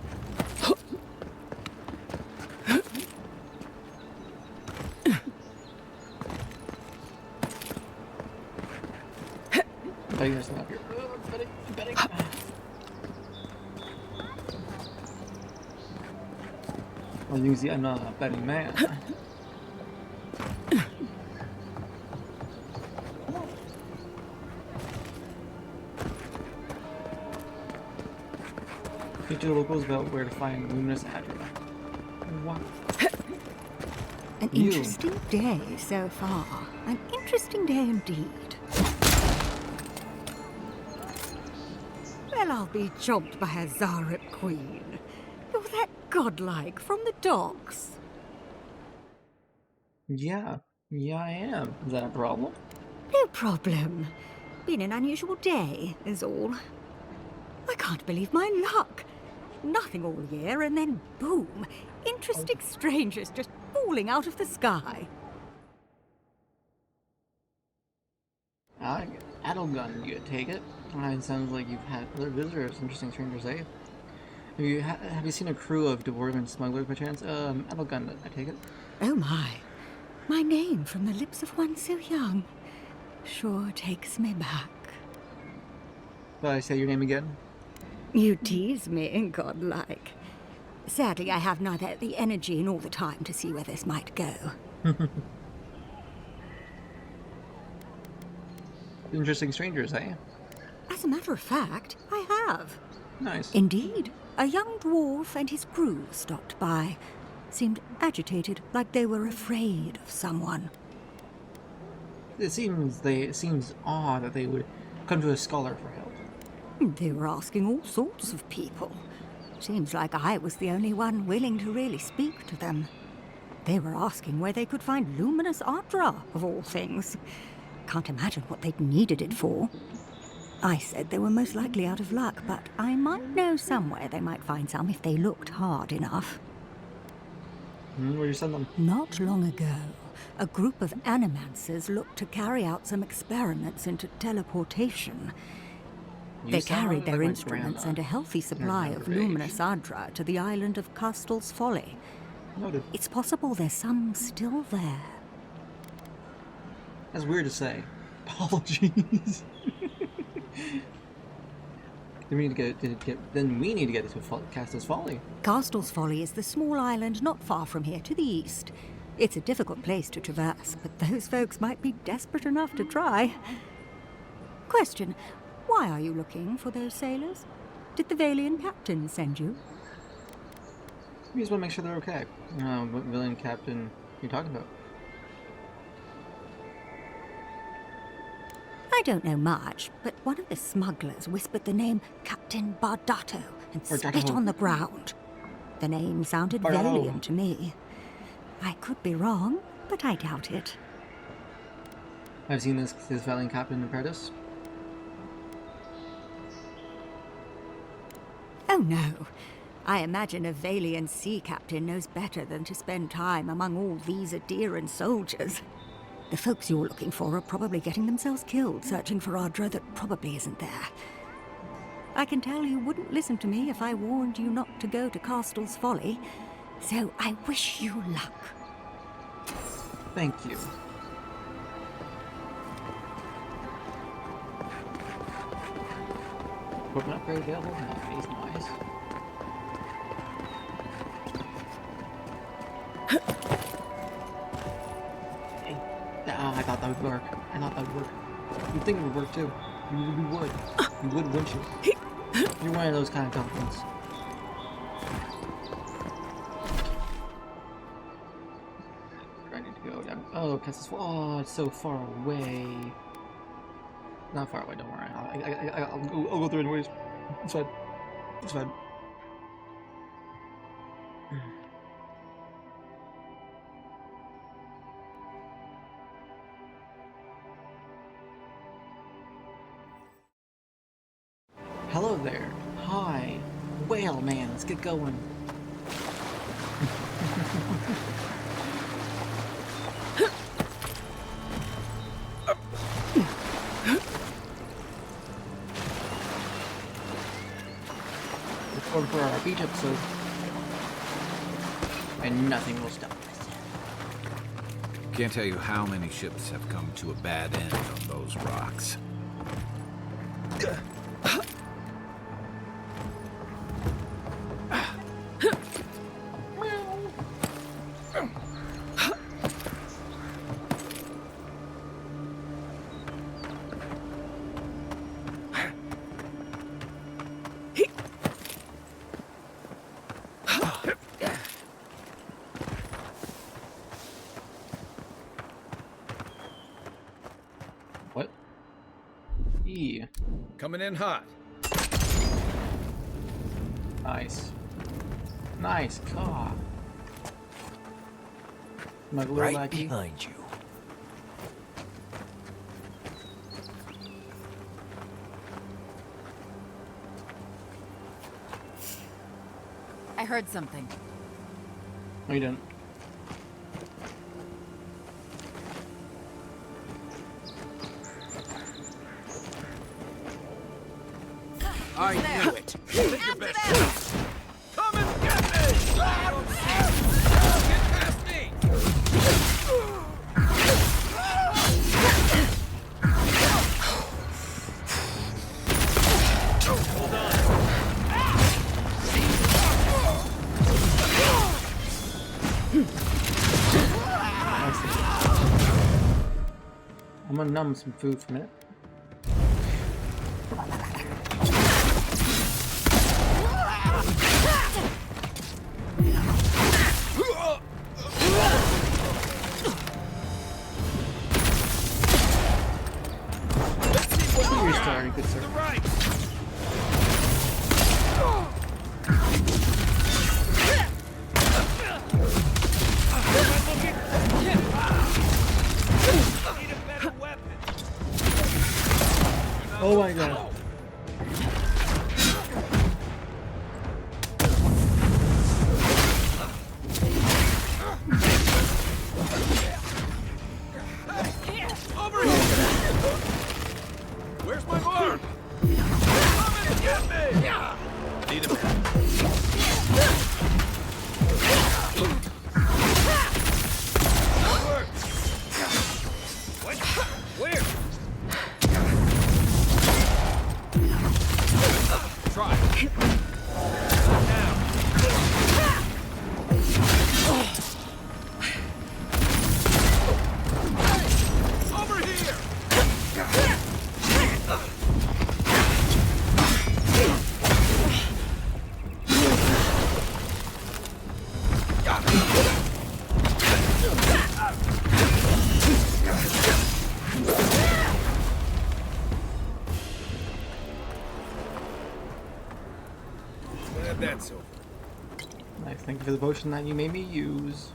I guess not here. Betting. Well, you can see I'm not a betting man. Speak to the locals about where to find Luminous Adra. What? An interesting day so far. An interesting day indeed. Well, I'll be chomped by a Zarep queen. You're that godlike from the docks. Yeah, Yeah, I am. Is that a problem? No problem. Been an unusual day, is all. I can't believe my luck. Nothing all year, and then boom! Interesting strangers just falling out of the sky. Adelgun, you take it? It sounds like you've had other visitors, interesting strangers, eh? Have you seen a crew of dwarven smugglers by chance? Adelgun, I take it? Oh my. My name from the lips of one so young sure takes me back. Did I say your name again? You tease me, godlike. Sadly, I have neither the energy nor the time to see where this might go. Interesting strangers, eh? As a matter of fact, I have. Nice. Indeed. A young dwarf and his crew stopped by. Seemed agitated, like they were afraid of someone. It seems odd that they would come to a scholar for help. They were asking all sorts of people. Seems like I was the only one willing to really speak to them. They were asking where they could find luminous Ardra, of all things. Can't imagine what they'd needed it for. I said they were most likely out of luck, but I might know somewhere they might find some if they looked hard enough. Where'd you send them? Not long ago, a group of animancers looked to carry out some experiments into teleportation. They carried their instruments and a healthy supply of luminous Ardra to the island of Castle's Folly. Noted. It's possible there's some still there. That's weird to say. Apologies. Then we need to get to Castle's Folly. Castle's Folly is the small island not far from here to the east. It's a difficult place to traverse, but those folks might be desperate enough to try. Question, why are you looking for those sailors? Did the Valian captain send you? We just want to make sure they're okay. What Valian captain are you talking about? I don't know much, but one of the smugglers whispered the name Captain Bardato and spit on the ground. The name sounded Valian to me. I could be wrong, but I doubt it. I've seen this Valian captain in Paradise. Oh no. I imagine a Valian sea captain knows better than to spend time among all these Adiran soldiers. The folks you're looking for are probably getting themselves killed searching for Ardra that probably isn't there. I can tell you wouldn't listen to me if I warned you not to go to Castle's Folly, so I wish you luck. Thank you. Equipment upgrade available? Nice, nice. Hey, I thought that would work. You'd think it would work too. You would. You would, wouldn't you? You're one of those kind of compliments. Where I need to go down. Oh, Castle's Folly. Oh, it's so far away. Not far away, don't worry. I'll go through it anyways. It's fine. It's fine. Hello there. Hi. Whale man, let's get going. Record for our beach episode. And nothing will stop us. Can't tell you how many ships have come to a bad end on those rocks. What? E. Coming in hot. Nice. Nice car. Smuggler Right lackey. behind you. I heard something. No, you didn't. I knew it. Take your best shot. Come and get me! Get past me! Hold on. I'm gonna numb some food from it. You're starting, good sir. Right. Need a better weapon. Oh my god. Over here! Where's my mark? Come and get me! Need a minute. That works. What? Where? Try. Now. Over here! Glad that's over. Nice, thank you for the potion that you made me use.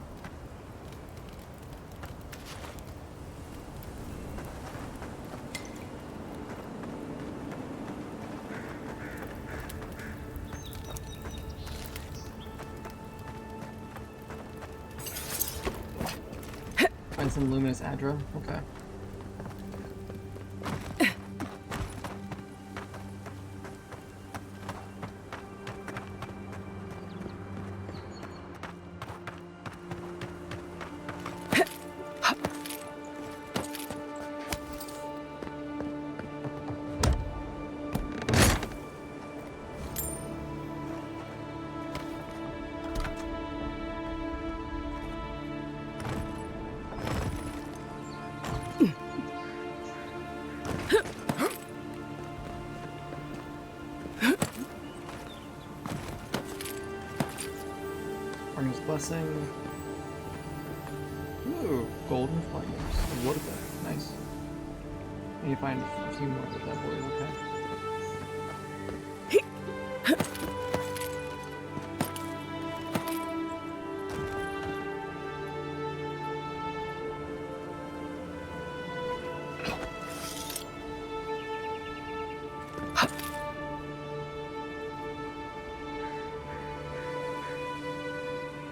Find some luminous aggro. Okay. Army's Blessing. Ooh, golden flames. What is that? Nice. I need to find a few more of that boy, okay.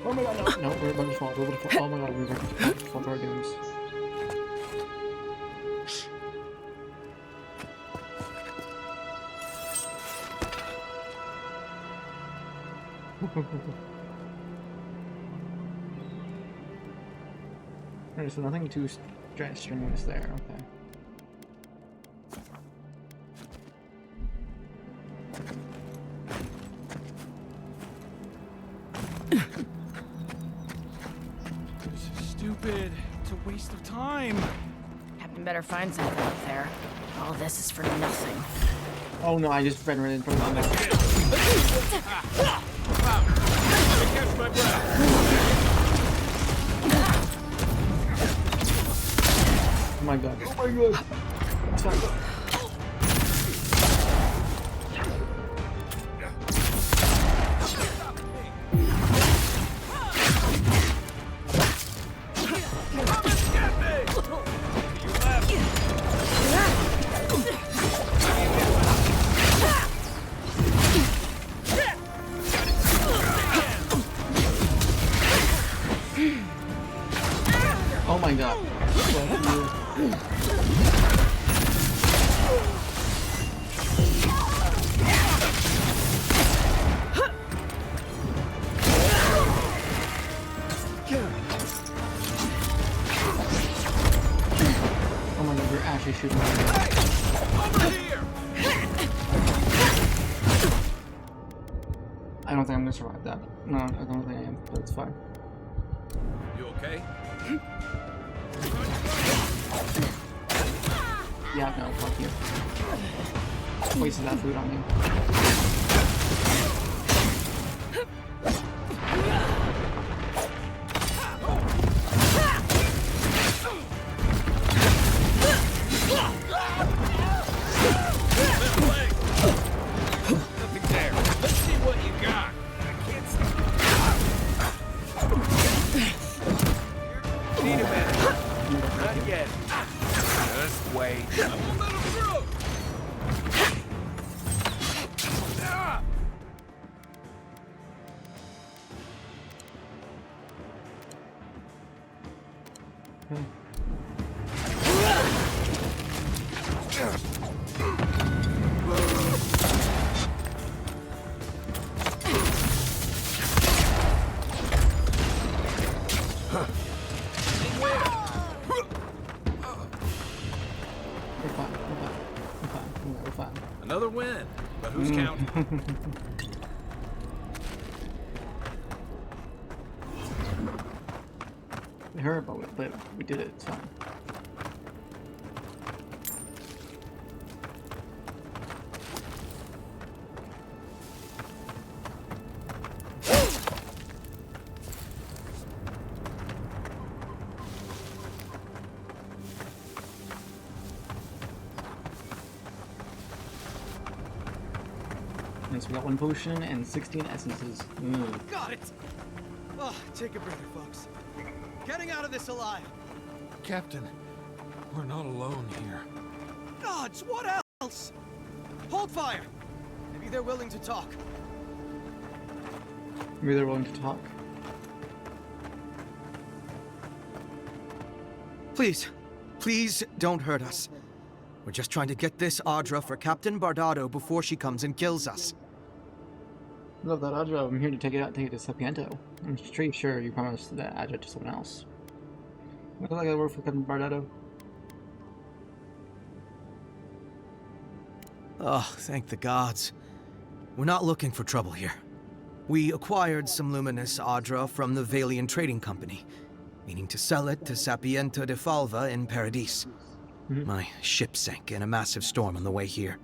Oh my god, no, we're about to fall, we're about to fall. Oh my god, we're about to fall to our dooms. Alright, so nothing too strenuous there, okay. Stupid. It's a waste of time. Captain better find something up there. All this is for nothing. Oh no, I just ran right in front of them. Catch my breath. Oh my god. Oh my god. Sorry. Oh my god, we're actually shooting. Over here! I don't think I'm gonna survive that. No, I don't think I am, but it's fine. You okay? Yeah, no, fuck you. Wasted that food on you. Nothing there. Let's see what you got. I can't need a minute. Not yet. Just wait. I won't let him through. Ah! We're fine. Another win, but who's counting? It hurt, but we did it. It's fine. So we got 1 potion and 16 essences. Got it! Oh, take a breather, folks. Getting out of this alive! Captain, we're not alone here. Gods, what else? Hold fire! Maybe they're willing to talk. Maybe they're willing to talk. Please, please don't hurt us. We're just trying to get this Audra for Captain Bardado before she comes and kills us. Love that, Audra. I'm here to take it to Sapiento. I'm pretty sure you promised that Audra to someone else. I feel like I work for Captain Bardado. Oh, thank the gods. We're not looking for trouble here. We acquired some luminous Audra from the Valian Trading Company, meaning to sell it to Sapiento de Falva in Paradis. My ship sank in a massive storm on the way here,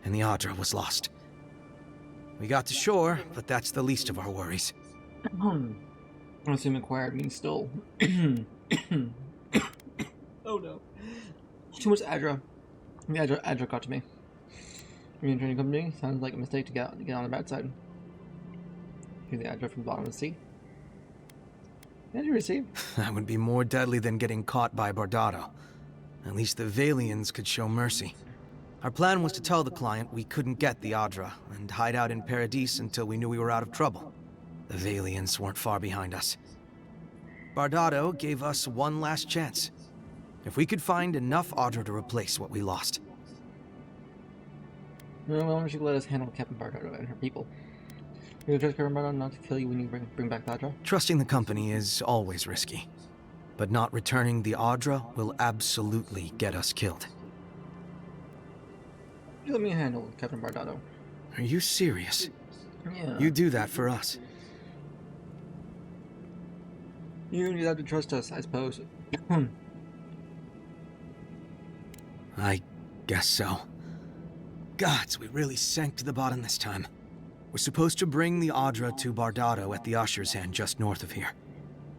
and the Audra was lost. We got to shore, but that's the least of our worries. I assume acquired means stole. Oh no. Too much Audra. Audra got to me. Valian Trading Company sounds like a mistake to get on the bad side. Here's the Audra from the bottom of the sea. What did you receive? That would be more deadly than getting caught by Bardado. At least the Valians could show mercy. Our plan was to tell the client we couldn't get the Audra and hide out in Paradis until we knew we were out of trouble. The Valians weren't far behind us. Bardado gave us one last chance. If we could find enough Audra to replace what we lost. Well, why don't you let us handle Captain Bardado and her people? You'll trust Captain Bardado not to kill you when you bring back the Audra? Trusting the company is always risky. But not returning the Audra will absolutely get us killed. You let me handle Captain Bardado. Are you serious? Yeah. You do that for us. You have to trust us, I suppose. I guess so. Gods, we really sank to the bottom this time. We're supposed to bring the Audra to Bardado at the Usher's Hand just north of here.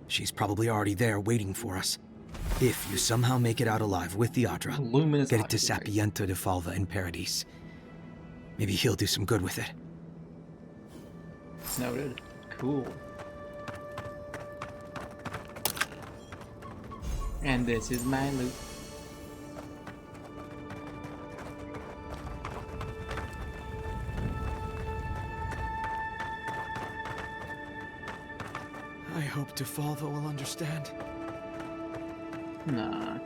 She's probably already there waiting for us. If you somehow make it out alive with the Audra, get it to Sapiento de Falva in Paradis. Maybe he'll do some good with it. Noted. Cool. And this is my loot. I hope de Falva will understand. Nah.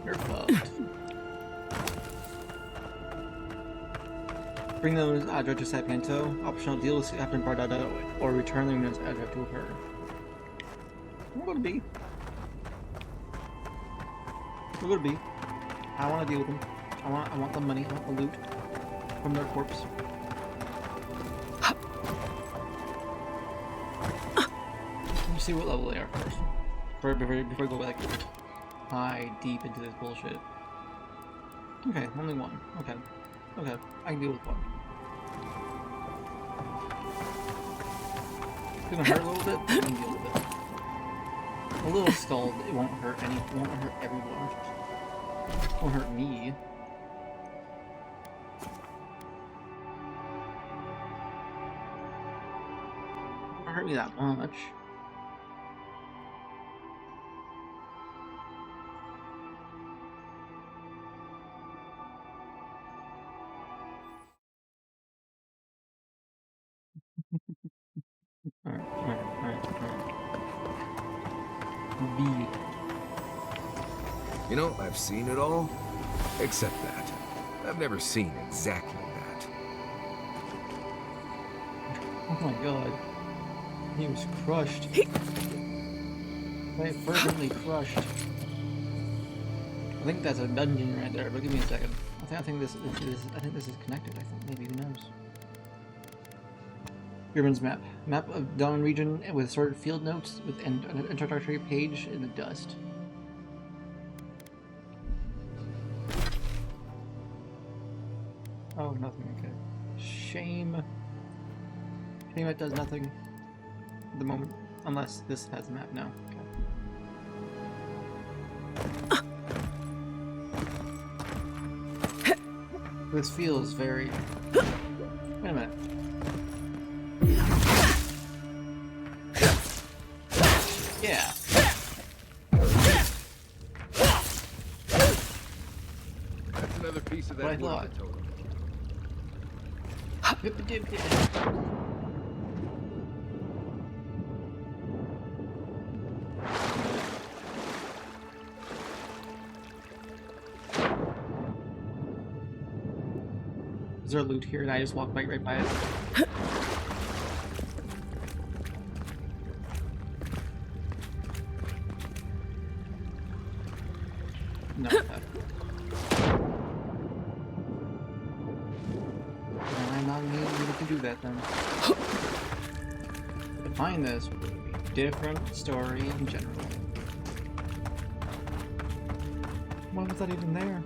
You're fucked. Bring those Adra to Sapiento. Optional deal with Captain Bardado or return the units Adra to her. We'll go to B. We'll go to B. I want to deal with them. I want the money. I want the loot from their corpse. Let me see what level they are first. Before I go back high deep into this bullshit. Okay, only one. Okay. Okay, I can deal with one. It's gonna hurt a little bit, but I can deal with it. A little scald, it won't hurt everyone. It won't hurt me. It won't hurt me that much. Alright. B. You know, I've seen it all, except that. I've never seen exactly that. Oh my god. He was crushed. Quite fervently crushed. I think that's a dungeon right there, but give me a second. I think this is connected, I think. Maybe, who knows? German's map. Map of Dawn region with sorted field notes with an introductory page in the dust. Oh, nothing, okay. Shame. Shame it does nothing at the moment. Unless this has a map now. Okay. This feels very... Wait a minute. Yeah. That's another piece of that wood I told him. Is there loot here and I just walk right by it? No. I'm not able to do that then. To find this would be a different story in general. Why was that even there?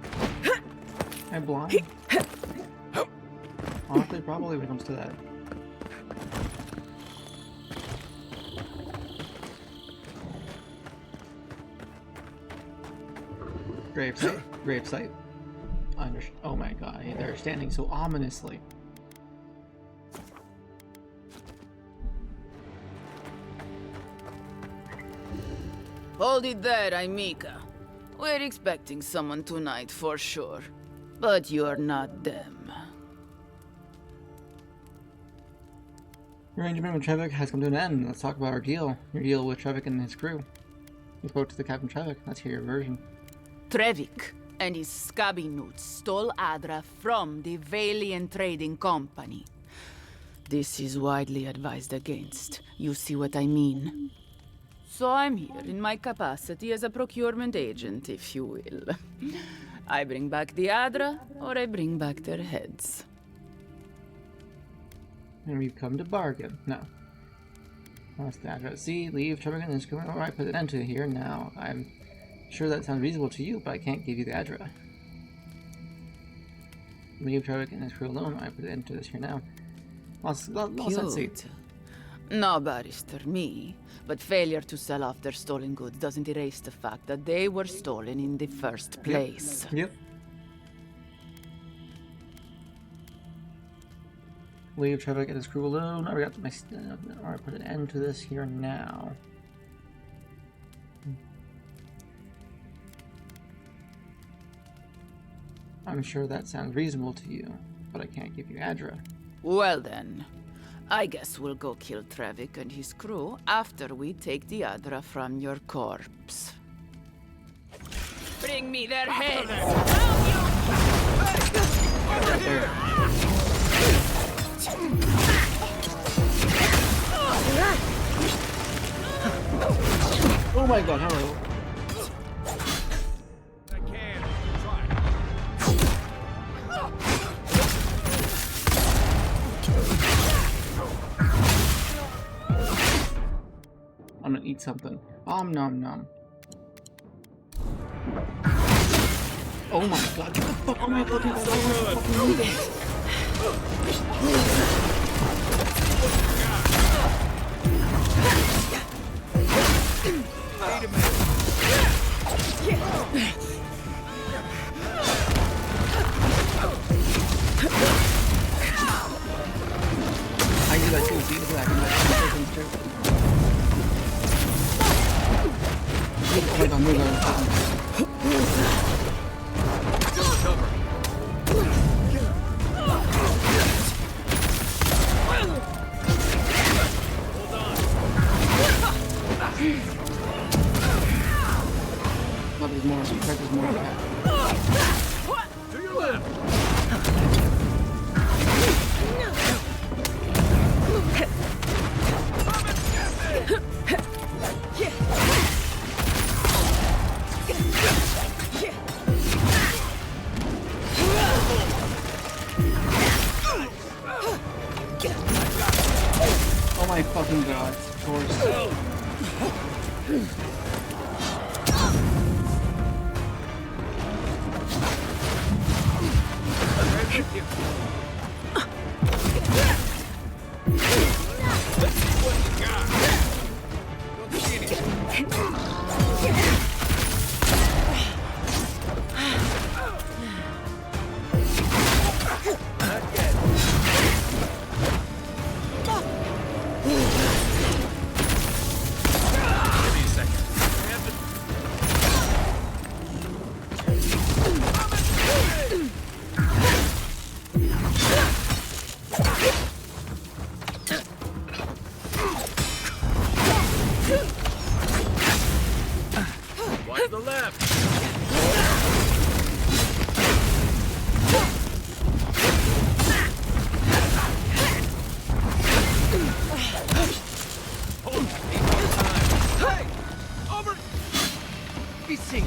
Am I blind? Honestly, probably when it comes to that. Gravesite? Gravesite. Oh my god, they're standing so ominously. Hold it there, Aimika. We're expecting someone tonight for sure. But you're not them. Your arrangement with Trevik has come to an end. Let's talk about our deal. Your deal with Trevik and his crew. You spoke to the Captain Trevik. Let's hear your version. Trevik and his scabby newts stole Adra from the Valiant Trading Company. This is widely advised against. You see what I mean? So I'm here in my capacity as a procurement agent, if you will. I bring back the Adra, or I bring back their heads. And we've come to bargain. No. That's the address. See, leave Trevik and his crew. Alright, put an end to it here now. I'm sure that sounds reasonable to you, but I can't give you the address. Leave Trevik and his crew alone. I put an end to this here now. Let's see. No, Barrister, me. But failure to sell off their stolen goods doesn't erase the fact that they were stolen in the first place. Yep. Leave Trevik and his crew alone. I got my. Alright, put an end to this here now. I'm sure that sounds reasonable to you, but I can't give you Adra. Well then, I guess we'll go kill Trevik and his crew after we take the Adra from your corpse. Bring me their heads. Right there. Oh my god, hello. I can. Try. I'm gonna eat something. Nom nom. Oh my god, get the fuck on my fucking I do that too, see? Look at that, I can do that too. Oh my god, move on. Oh, there's more. There's more. To your left. Oh my fucking god, of course. Watch the left. Hey! Over! Be seen.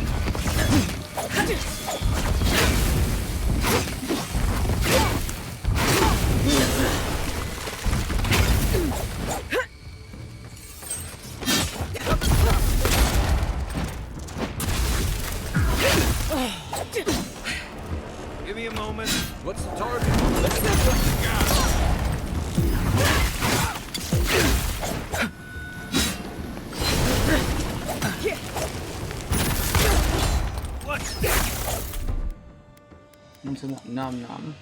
Give me a moment. What's the target? Let's see what you got. I'm saying nom nom.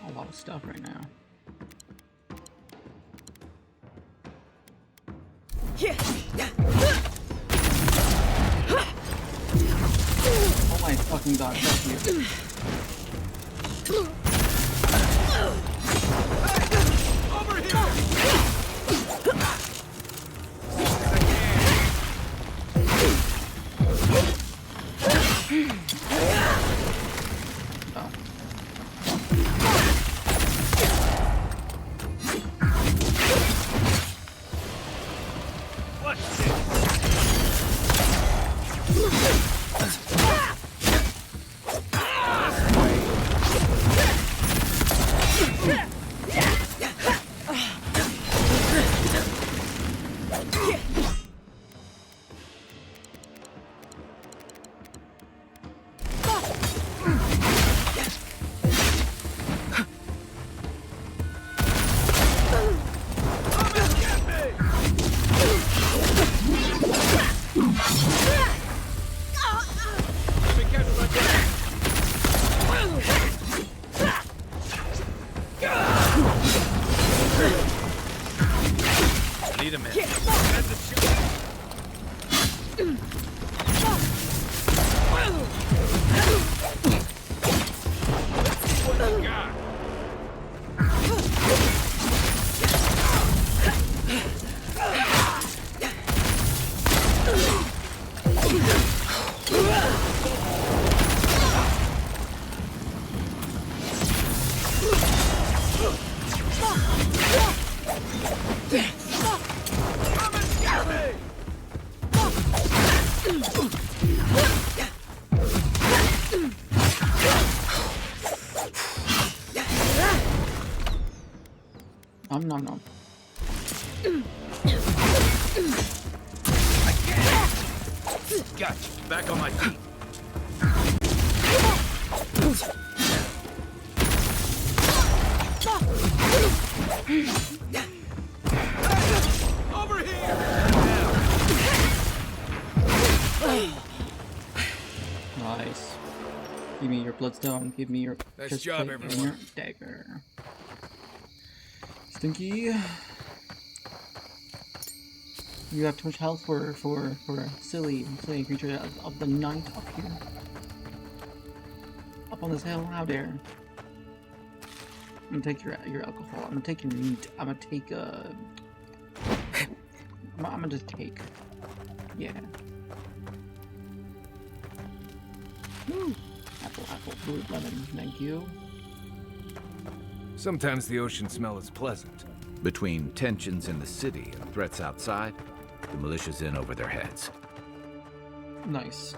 A lot of stuff right now. Oh my fucking god, fuck you. Over here! Need a minute. That's a shot. Let's see what you got. Gotcha. Back on my feet. Over here! Nice. Give me your bloodstone. Give me your Nice job, chestplate and everyone. your dagger. Stinky. You have too much health for a silly creature of the night up here. Up on this hill, how dare. I'm gonna take your alcohol. I'm gonna take your meat. I'm gonna take I'm gonna just take. Yeah. Woo. Apple, fruit, lemon. Thank you. Sometimes the ocean smell is pleasant. Between tensions in the city and threats outside, the militia's in over their heads. Nice.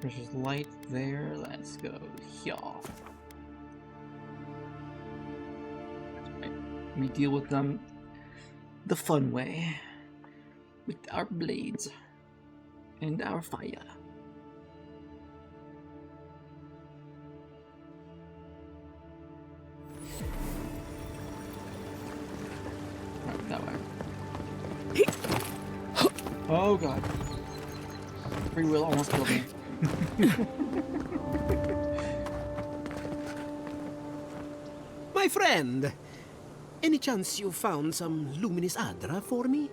There's light there. Let's go here. We deal with them the fun way, with our blades and our fire. Right, that way. Oh god. Free will almost killed me. My friend, any chance you found some luminous Adra for me?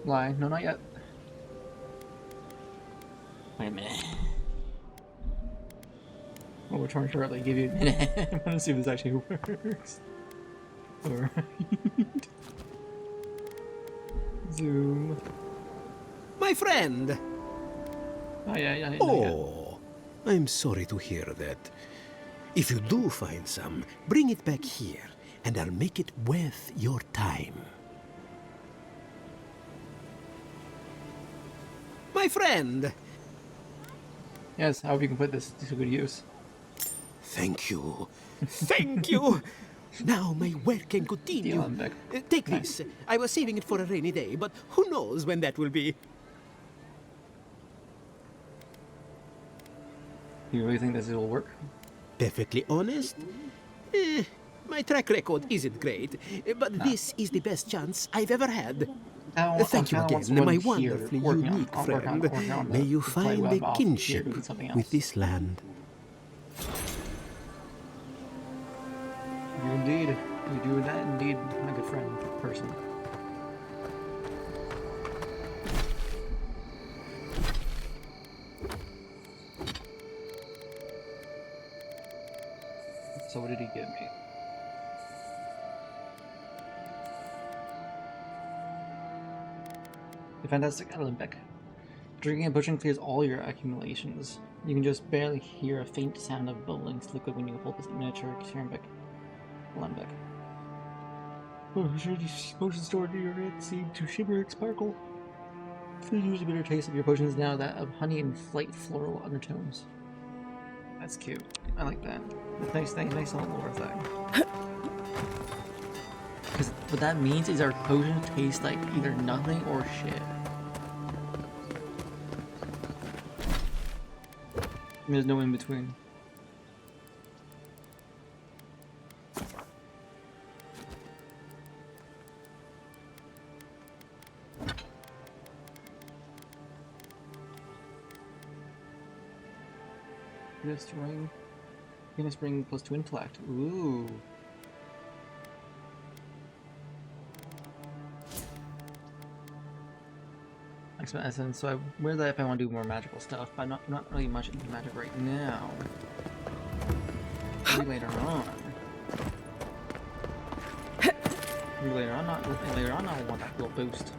Lie. No, not yet. Wait a minute. We'll return shortly. Give you a minute. I want to see if this actually works. Alright. Zoom. My friend! Yeah. Oh, I'm sorry to hear that. If you do find some, bring it back here, and I'll make it worth your time. My friend! Yes, I hope you can put this to good use. Thank you. Thank you! Now my work can continue. Take this. I was saving it for a rainy day, but who knows when that will be. You really think this will work? Perfectly honest? My track record isn't great, but this is the best chance I've ever had. Thank you again, my wonderfully unique friend. May you find a kinship with this land. You indeed. You do that indeed, my good friend, person. So what did he give me? The Fantastic Olympic. Drinking a potion clears all your accumulations. You can just barely hear a faint sound of bubbling liquid when you hold this miniature ceramic Olympic. Oh, sure, these potions stored in your head seem to shimmer and sparkle. The usually bitter taste of your potion is now that of honey and light floral undertones. That's cute. I like that. Nice little lore thing. Because what that means is our potions taste like either nothing or shit. There's no in between. Venus ring plus 2 intellect. Ooh. Excellent essence. So I wear that if I want to do more magical stuff, but I'm not really much into magic right now. Maybe later on. Maybe later on, I want that little boost.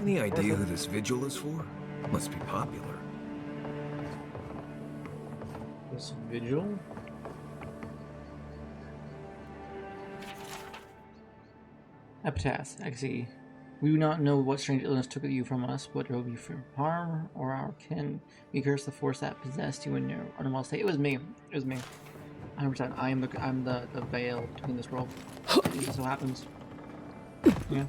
Any idea who this vigil is for? Must be popular. This vigil? Epitaph, I see. We do not know what strange illness took you from us, what drove you from harm or our kin. We curse the force that possessed you in your unwell state. It was me. It was me. 100%. I'm the veil between this world. It just so happens. Yeah.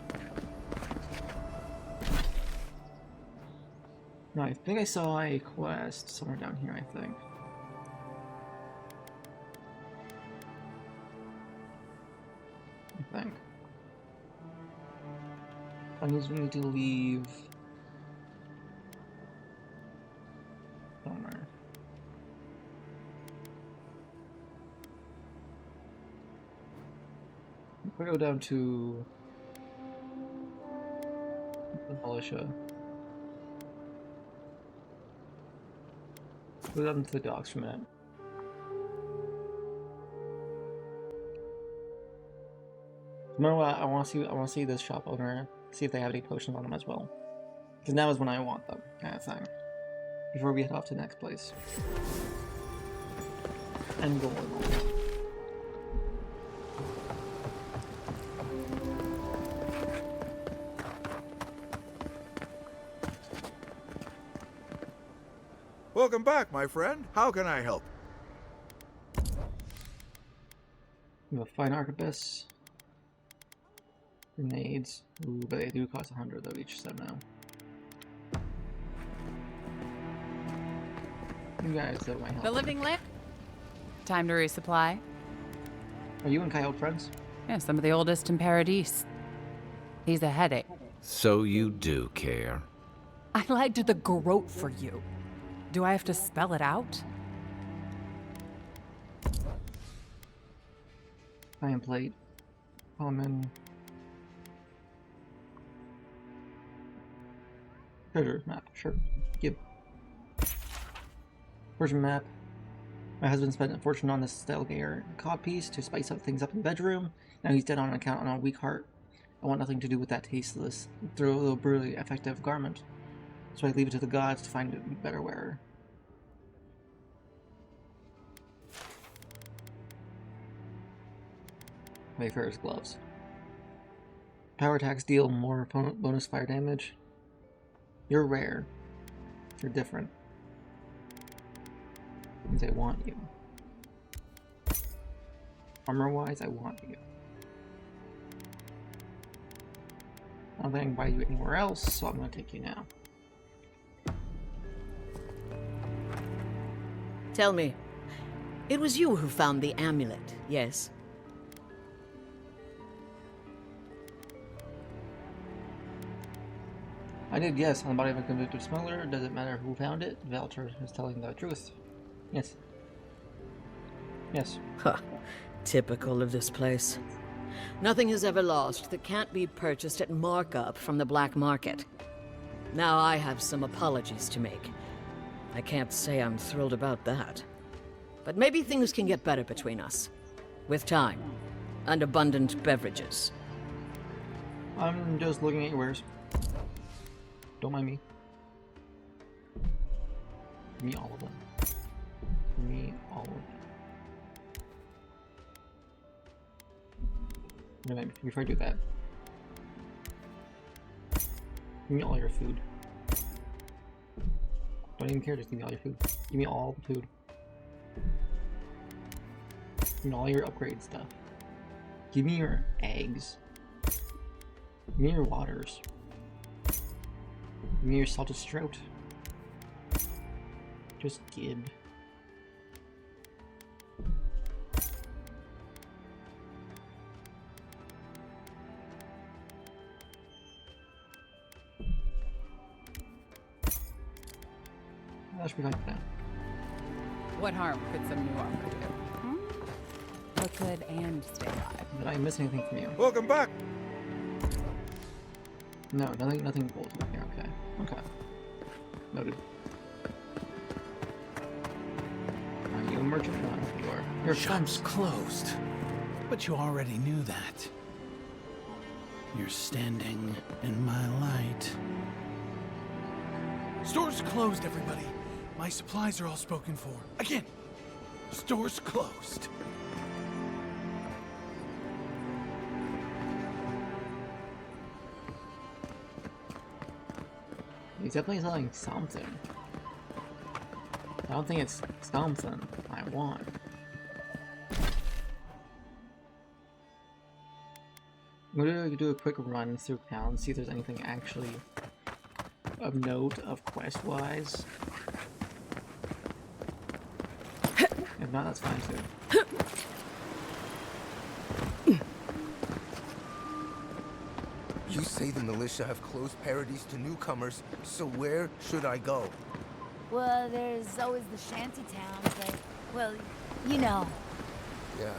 No, I think I saw a quest somewhere down here, I think. I need to leave somewhere. If I go down to the militia, go down to the docks for a minute. Remember what I want to see this shop owner, see if they have any potions on them as well, because now is when I want them, kind of thing. Before we head off to the next place. And goal. Welcome back, my friend. How can I help? We have a fine arquebus. Grenades. Ooh, but they do cost 100 though each, so no. You guys that might help. The living lamp? Time to resupply. Are you and Kai old friends? Yeah, some of the oldest in Paradise. He's a headache. So you do care. I lied to the Garrote for you. Do I have to spell it out? Iron plate. Common. Treasure map, sure. Give. Version map. My husband spent a fortune on this Stelgaer codpiece to spice up things up in the bedroom. Now he's dead on account on a weak heart. I want nothing to do with that tasteless, though brutally effective garment. So I leave it to the gods to find a better wearer. Wayfarer's gloves. Power attacks deal more bonus fire damage. You're rare. You're different. Means I want you. Armor-wise, I want you. I don't think I can buy you anywhere else, so I'm gonna take you now. Tell me, it was you who found the amulet, yes? I did, yes, on the body of a convicted smuggler. Does it matter who found it? Valter is telling the truth. Yes. Yes. Huh. Typical of this place. Nothing is ever lost that can't be purchased at markup from the black market. Now I have some apologies to make. I can't say I'm thrilled about that. But maybe things can get better between us. With time. And abundant beverages. I'm just looking at your wares. Don't mind me. Give me all of them. Give me all of them. Wait, before I do that, give me all your food. Don't even care, just give me all your food. Give me all the food. Give me all your upgrade stuff. Give me your eggs. Give me your waters. Give me your salted strout. Just give. That should be fine for now. What harm could some new armor do? Look good and stay alive. Did I miss anything from you? Welcome back. No, nothing gold in here. Okay. Okay. Noted. Are you a merchant? No, you are. You're Shop's closed, but you already knew that. You're standing in my light. Store's closed, everybody. My supplies are all spoken for. Again, store's closed. He's definitely selling something. I don't think it's something I want. I'm gonna do a quick run through town and see if there's anything actually of note of quest-wise. If not, that's fine too. You say the militia have closed parodies to newcomers, so where should I go? Well, there's always the shanty towns, but, well, you know. Yeah,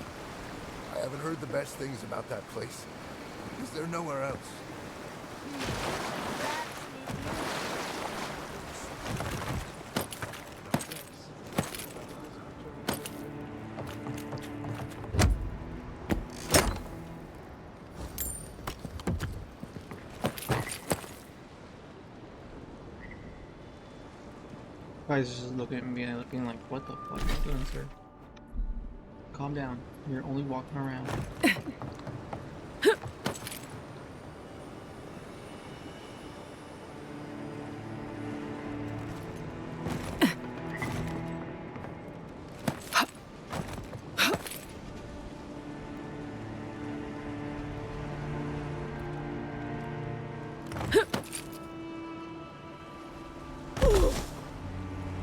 I haven't heard the best things about that place. Is there nowhere else? Guys just looking at me and looking like, what the fuck are you doing, sir? Calm down. You're only walking around.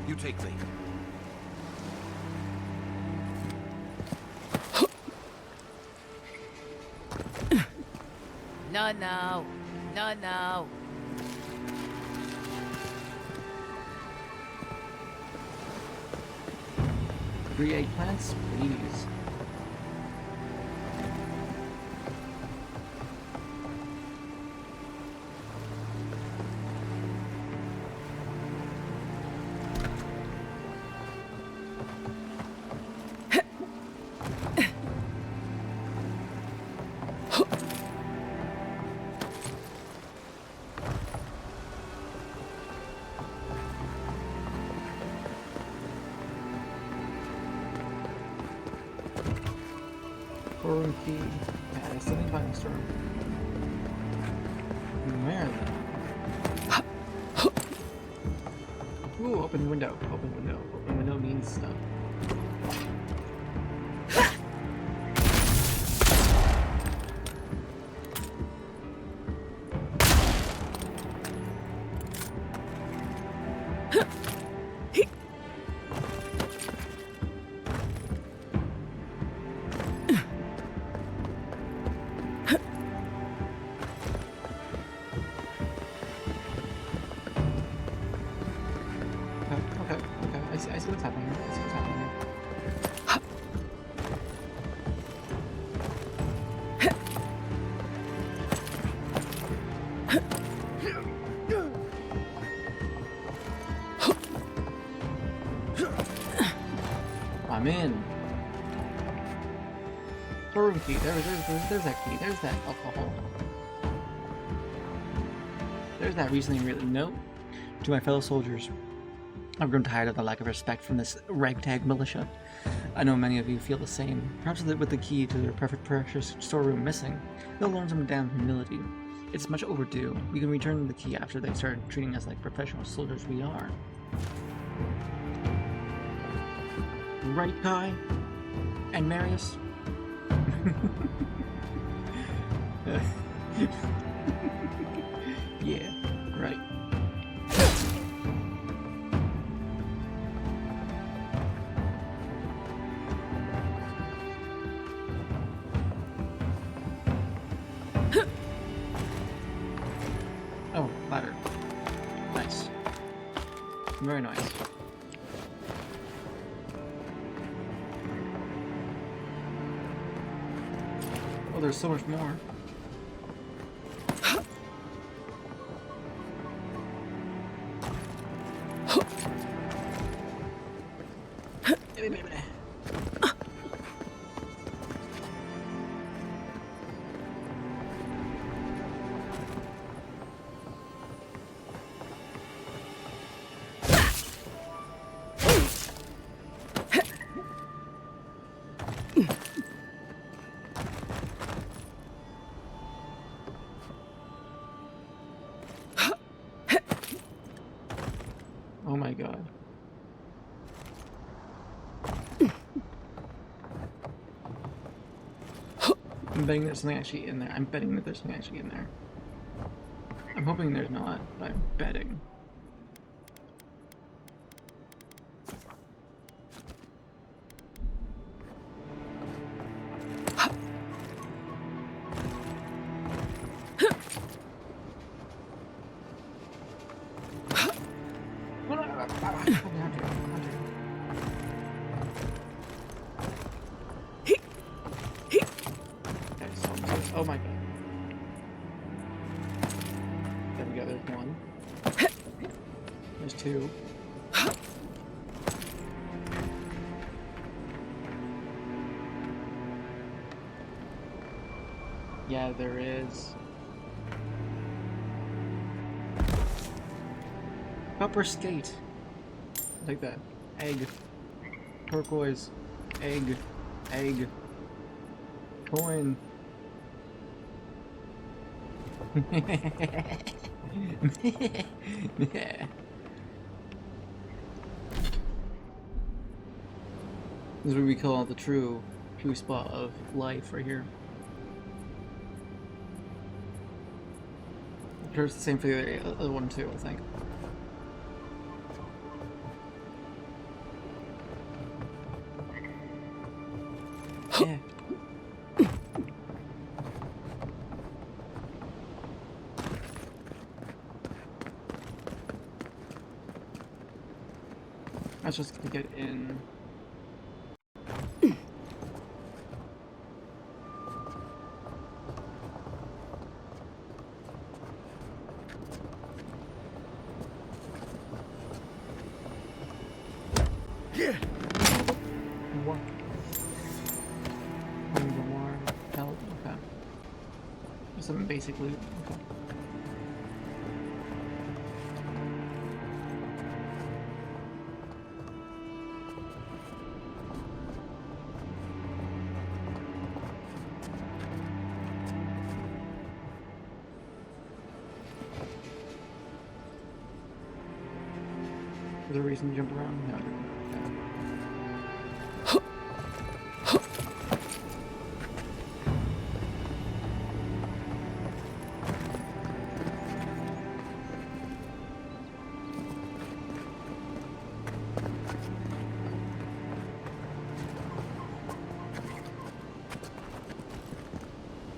You take lead. No, no. No, no. Create plants, please. Storeroom key. Yeah, I still need to find the storeroom. Where then? Ooh, open window. Open window. Open window means stuff. I see what's happening. I see what's happening. I'm in. Storeroom key. There's that key. There's that alcohol. There's that reasoning. Really, no. To my fellow soldiers, I've grown tired of the lack of respect from this ragtag militia. I know many of you feel the same. Perhaps with the key to their perfect precious storeroom missing, they'll learn some damn humility. It's much overdue. We can return the key after they start treating us like professional soldiers we are. Right, Kai? And Marius? Yeah, right. Oh, ladder. Nice. Very nice. Oh, there's so much more. my god. I'm betting there's something actually in there. I'm betting that there's something actually in there. I'm hoping there's not, but I'm betting. Oh my god. There we go, there's one. There's two. Yeah, there is. Copper skate. Like that. Egg. Turquoise. Egg. Egg. Coin. Yeah. This is what we call the true spot of life right here. I'm sure it's the same for the other one too, I think. Yeah. I was just gonna get in. Yeah. What? War, help. Okay. Some basic loot. Okay. Is there a reason to jump around? No.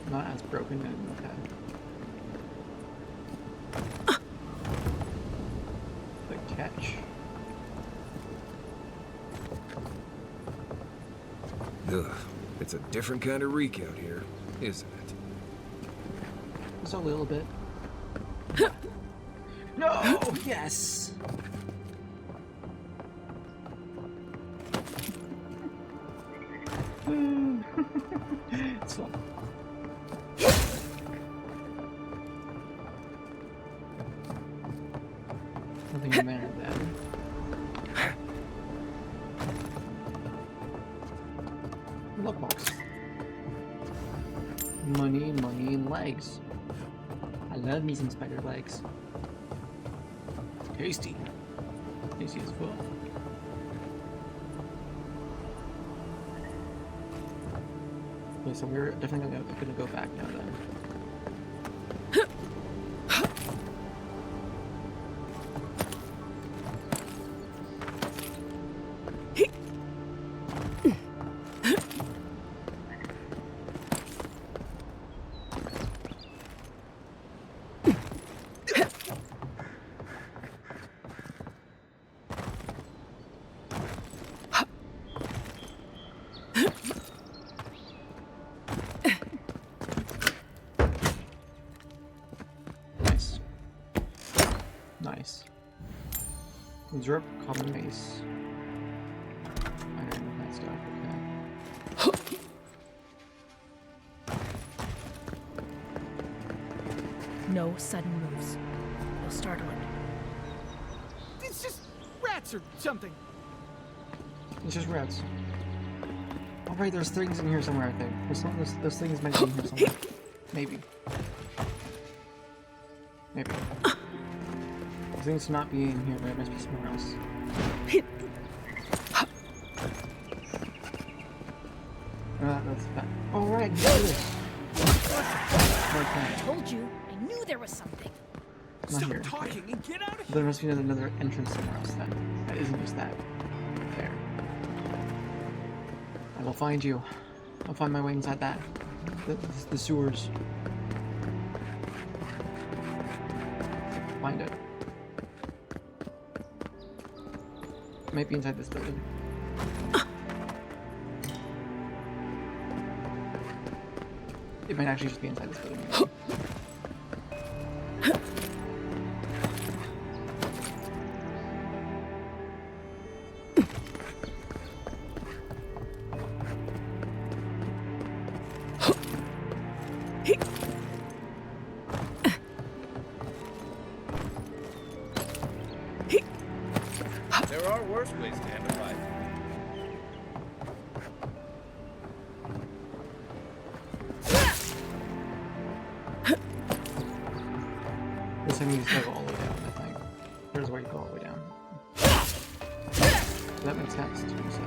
Not as broken and okay. The catch. Ugh, it's a different kind of reek out here, isn't it? Just a little bit. No! Yes! It's fun. Nothing in there then. Lockbox. Money, money, and legs. I love me some spider legs. Tasty. Tasty as fuck. Okay, so we're definitely gonna go back now then. Nice. Drip, common mace. Iron, that stuff, okay. No sudden moves. They'll startle it. It's just rats or something. It's just rats. Alright, there's things in here somewhere, I think. Those things might be in here somewhere. Maybe. Maybe. seems to not be in here, but it must be somewhere else. That's bad. Alright, do this. I told you. I knew there was something. Not here. Talking and get out of There must be another entrance somewhere else then. That isn't just that. There. I will find you. I'll find my way inside that. The sewers. Find it. It might be inside this building. It might actually just be inside this building. There are worse ways to end a life. This time you just go all the way down, I think. There's where you go all the way down. That makes sense to do so.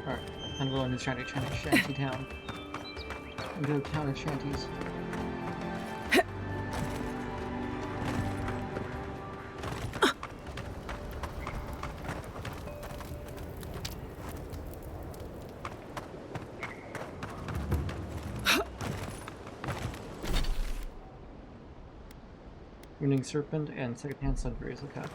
Alright, I'm going to try to shanty town. I'm going to town of shanties. Running Serpent and secondhand Sunberries, okay.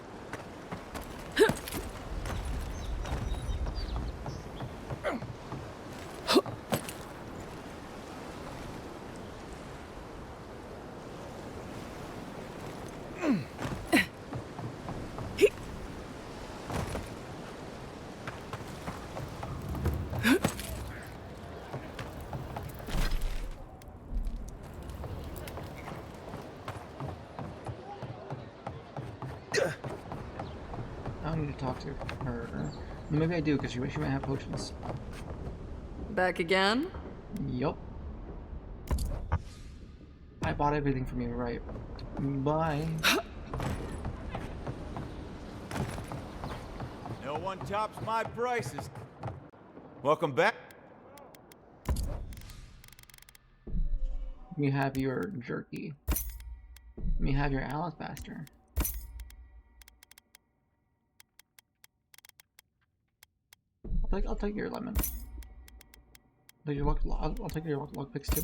I don't need to talk to her. Well, maybe I do, because she might have potions. Back again? Yup. I bought everything from you, right? Bye. No one tops my prices. Welcome back. Let me have your jerky. Let me have your alabaster. I'll take your lemon. I'll take your log picks too.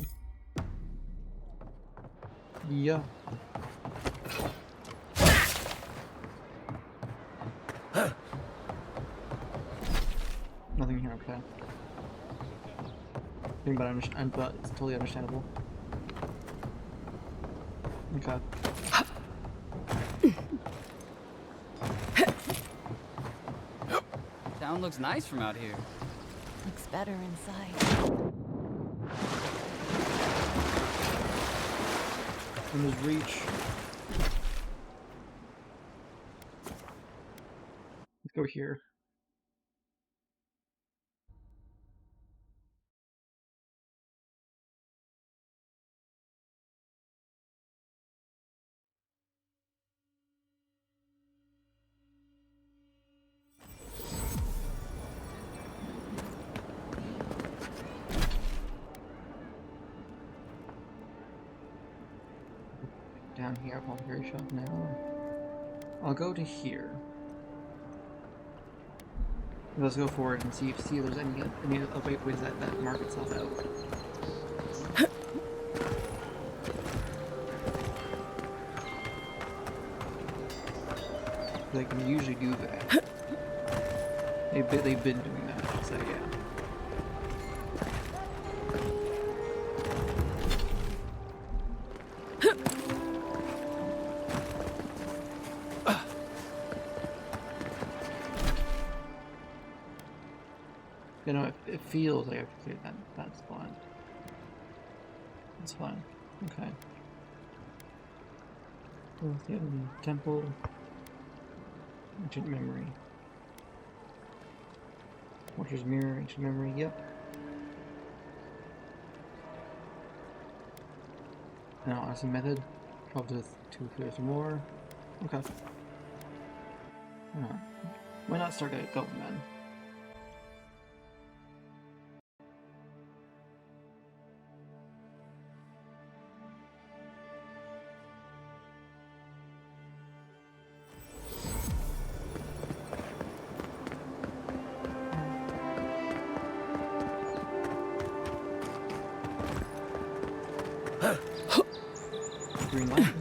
Yeah. Nothing here, okay. But it's totally understandable. Okay. Town looks nice from out here. Looks better inside. And there's Reach. Let's go here. Down here, Apothecary Shop now. I'll go to here. Let's go forward and see if there's any ways that mark itself out. They can usually do that. They've been doing that, so yeah. You know, it feels like I have to clear that spot. That's fine. Okay. The temple. Ancient memory. Watcher's mirror, ancient memory, yep. Now, as a method, probably to clear some more. Okay. Alright. Why not start going then? Green light.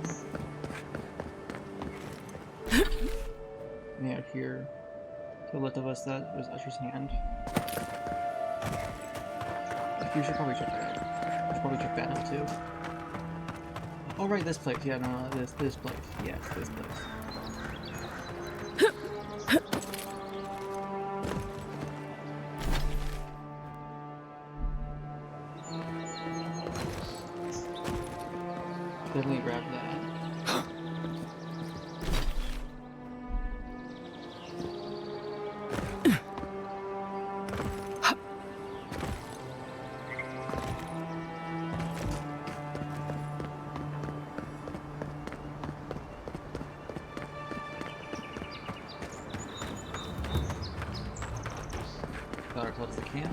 Yeah, here. To the left of us, that was Usher's hand. We should probably check that. We should probably check that out too. Oh right, this place. Yeah, no, this place. Yes, this place. Definitely grab that. Got ourselves the camp.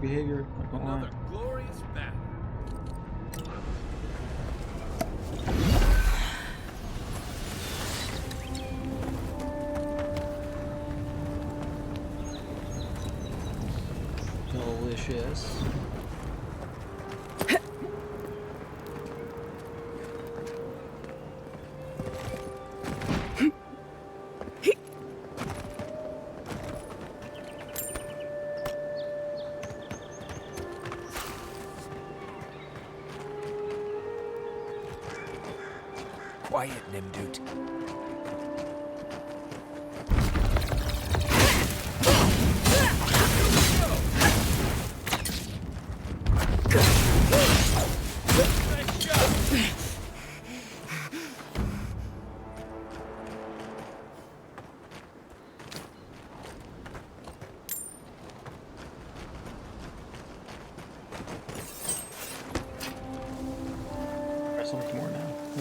Behavior. Another glorious battle. Delicious. Quiet, Nimdut.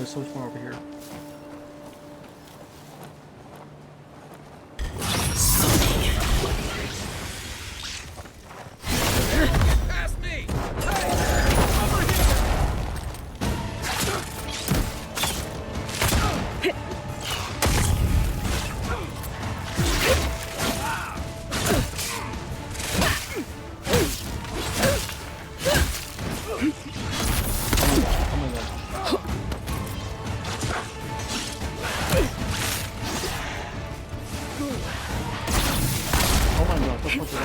There's so much more over here. Past me! Oh my god, what was that?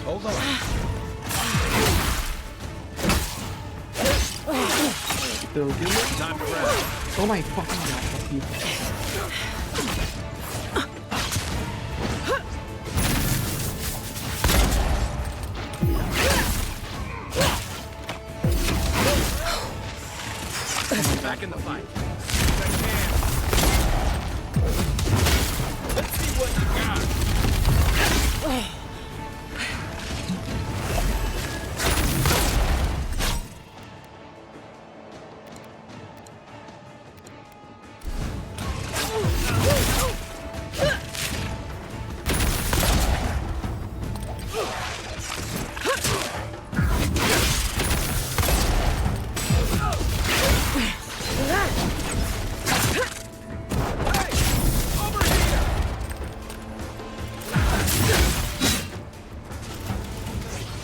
Hold on. Time to rest. Oh my fucking god, fuck you. Back in the fight. Let's see what you got.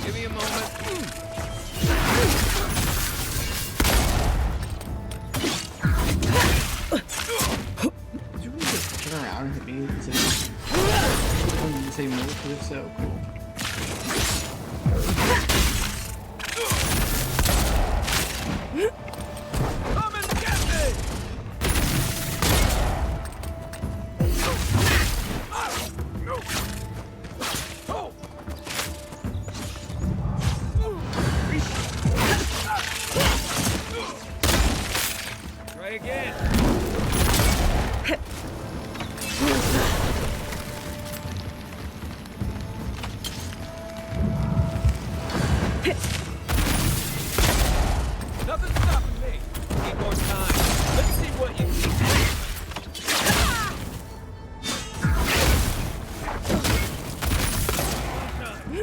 Give me a moment. Did you really just turn around and hit me and say move? Because it's so cool. Come and get me! Try again. Nothing's stopping me. Need more time. Let's see what you can do.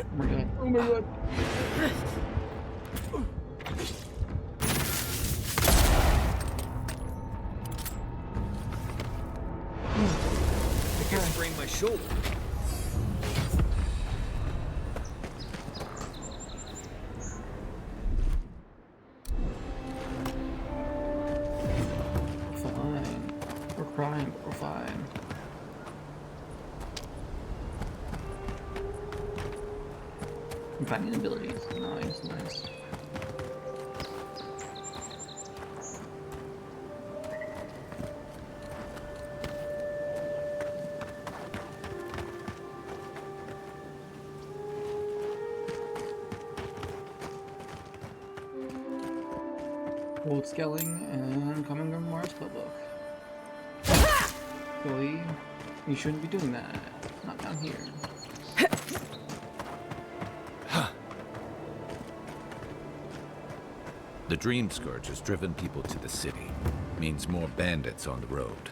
Oh my god. Oh my god. I can't sprain my shoulder. Fine. We're crying, but we're fine. Combining abilities. Nice, nice. Old scaling and coming from Mars Playbook. Billy, you shouldn't be doing that. Not down here. The Dream Scourge has driven people to the city. Means more bandits on the road.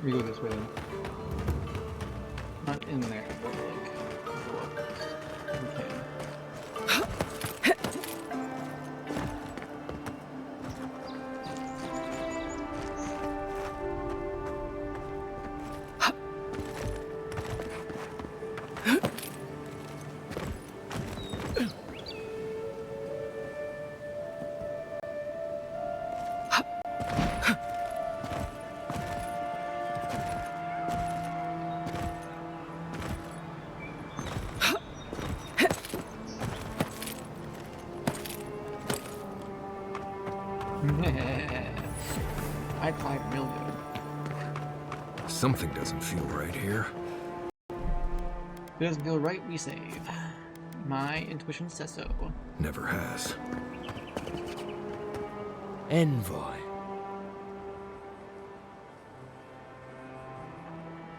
We go this way. Not in there, but like, okay. Something doesn't feel right here. If it doesn't feel right, we save. My intuition says so. Never has. Envoy.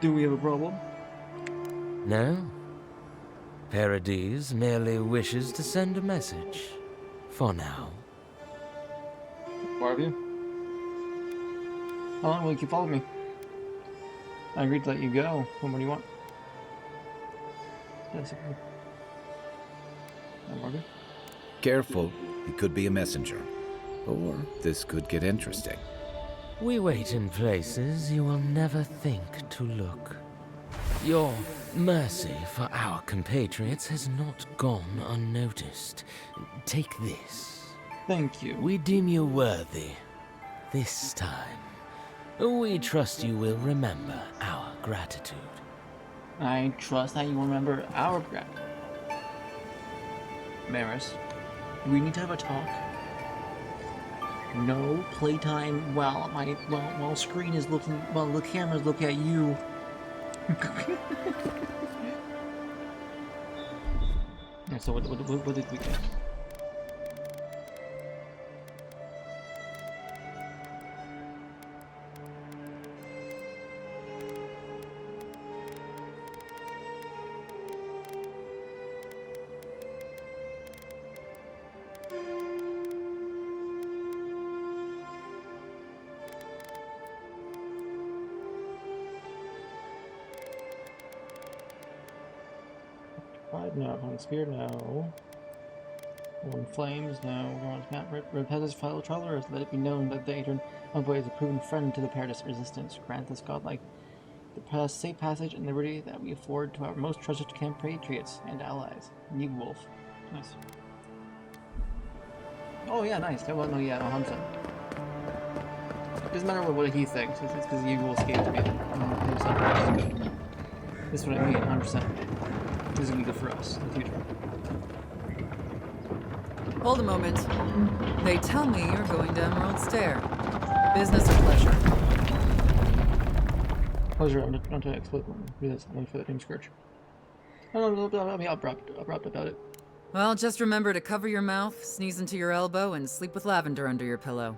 Do we have a problem? No. Paradis merely wishes to send a message. For now. More of you? How long will you keep following me? I agreed to let you go. What do you want? Basically. Morgan? Careful, he could be a messenger. Or this could get interesting. We wait in places you will never think to look. Your mercy for our compatriots has not gone unnoticed. Take this. Thank you. We deem you worthy. This time. We trust you will remember our gratitude. I trust that you remember our gratitude. Maris, we need to have a talk. No playtime while screen is looking, while the camera's looking at you. Yeah, so what did we get? No. On Spear, no. On Flames, no. On Map, Repetitive File Trawler, let it be known that the Adrian Envoy is a proven friend to the Paradis Resistance. Grant this godlike the safe passage and liberty that we afford to our most treasured compatriots and allies. Wolf. Nice. Oh yeah, nice. Well, no, yeah, 100%. It doesn't matter what he thinks, it's because Wolf gave to me. This is what I mean, 100%. This is going to be good for us in the future. Hold a moment. They tell me you're going to Emerald Stair. Business or pleasure? Pleasure, I'm not to exploit this. I'm only for that name Scourge. I'll be abrupt about it. Well, just remember to cover your mouth, sneeze into your elbow, and sleep with lavender under your pillow.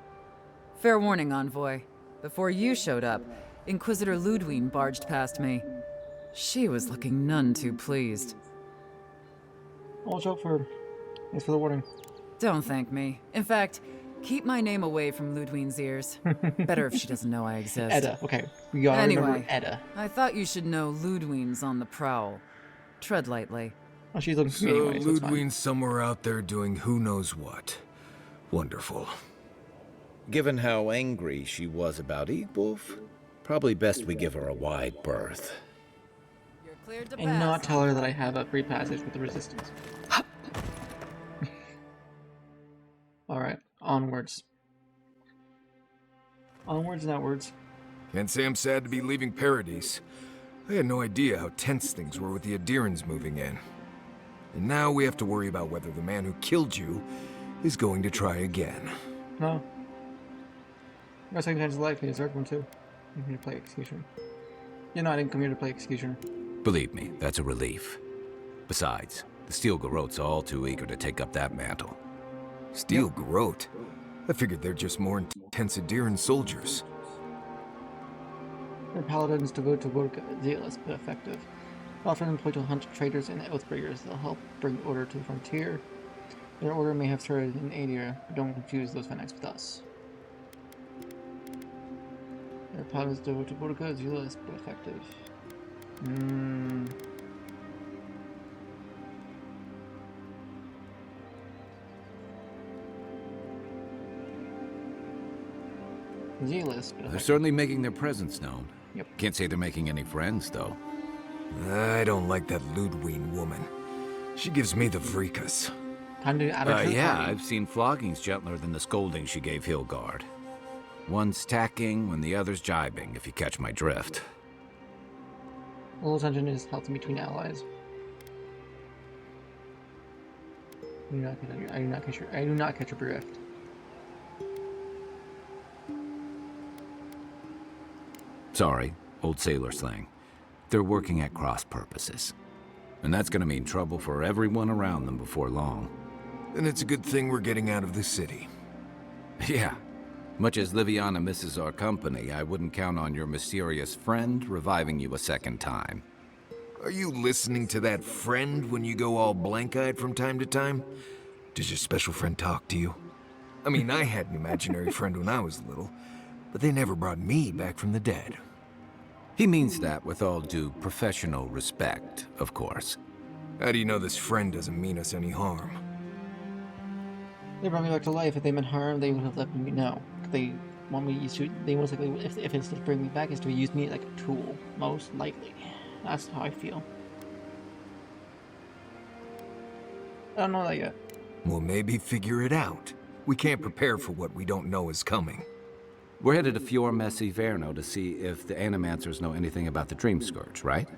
Fair warning, Envoy. Before you showed up, Inquisitor Ludwine barged past me. She was looking none too pleased. Watch out for her. Thanks for the warning. Don't thank me. In fact, keep my name away from Ludwine's ears. Better if she doesn't know I exist. Edda, okay. We gotta remember Edda. I thought you should know Ludwine's on the prowl. Tread lightly. Oh, she's looking for me anyway, so Ludwine's somewhere out there doing who knows what. Wonderful. Given how angry she was about Wolf, probably best we give her a wide berth. And not tell her that I have a free passage with the Resistance. Alright, onwards. Onwards and outwards. Can't say I'm sad to be leaving Paradis. I had no idea how tense things were with the Adirans moving in. And now we have to worry about whether the man who killed you is going to try again. No. I got second chance of life, he deserved one too. I'm here to play Executioner. You know, I didn't come here to play Executioner. Believe me, that's a relief. Besides, the Steel Garrote's all too eager to take up that mantle. Steel Garrote? I figured they're just more intense Adiran soldiers. Their paladins devoted to work, zealous but effective. Often employed to hunt traitors and oathbreakers. They'll help bring order to the frontier. Their order may have started in Adir, but don't confuse those fanatics with us. Their paladins devoted to work, zealous but effective. Zealous, but They're certainly making their presence known. Yep. Can't say they're making any friends, though. I don't like that Ludwine woman. She gives me the vrikas. Yeah, I've seen floggings gentler than the scolding she gave Hilgard. One's tacking when the other's jibing, if you catch my drift. A little tension is healthy between allies. I do not catch your drift. Sorry, Old sailor slang. They're working at cross purposes. And that's gonna mean trouble for everyone around them before long. Then it's a good thing we're getting out of the city. Yeah. Much as Liviana misses our company, I wouldn't count on your mysterious friend reviving you a second time. Are you listening to that friend when you go all blank-eyed from time to time? Does your special friend talk to you? I mean, I had an imaginary friend when I was little, but they never brought me back from the dead. He means that with all due professional respect, of course. How do you know this friend doesn't mean us any harm? They brought me back to life. If they meant harm, they would have let me know. They want me to. They most likely, if it's to bring me back, is to use me like a tool. Most likely, that's how I feel. I don't know that yet. Well, maybe figure it out. We can't prepare for what we don't know is coming. We're headed to Fior Messi Verno to see if the Animancers know anything about the Dream Scourge, right?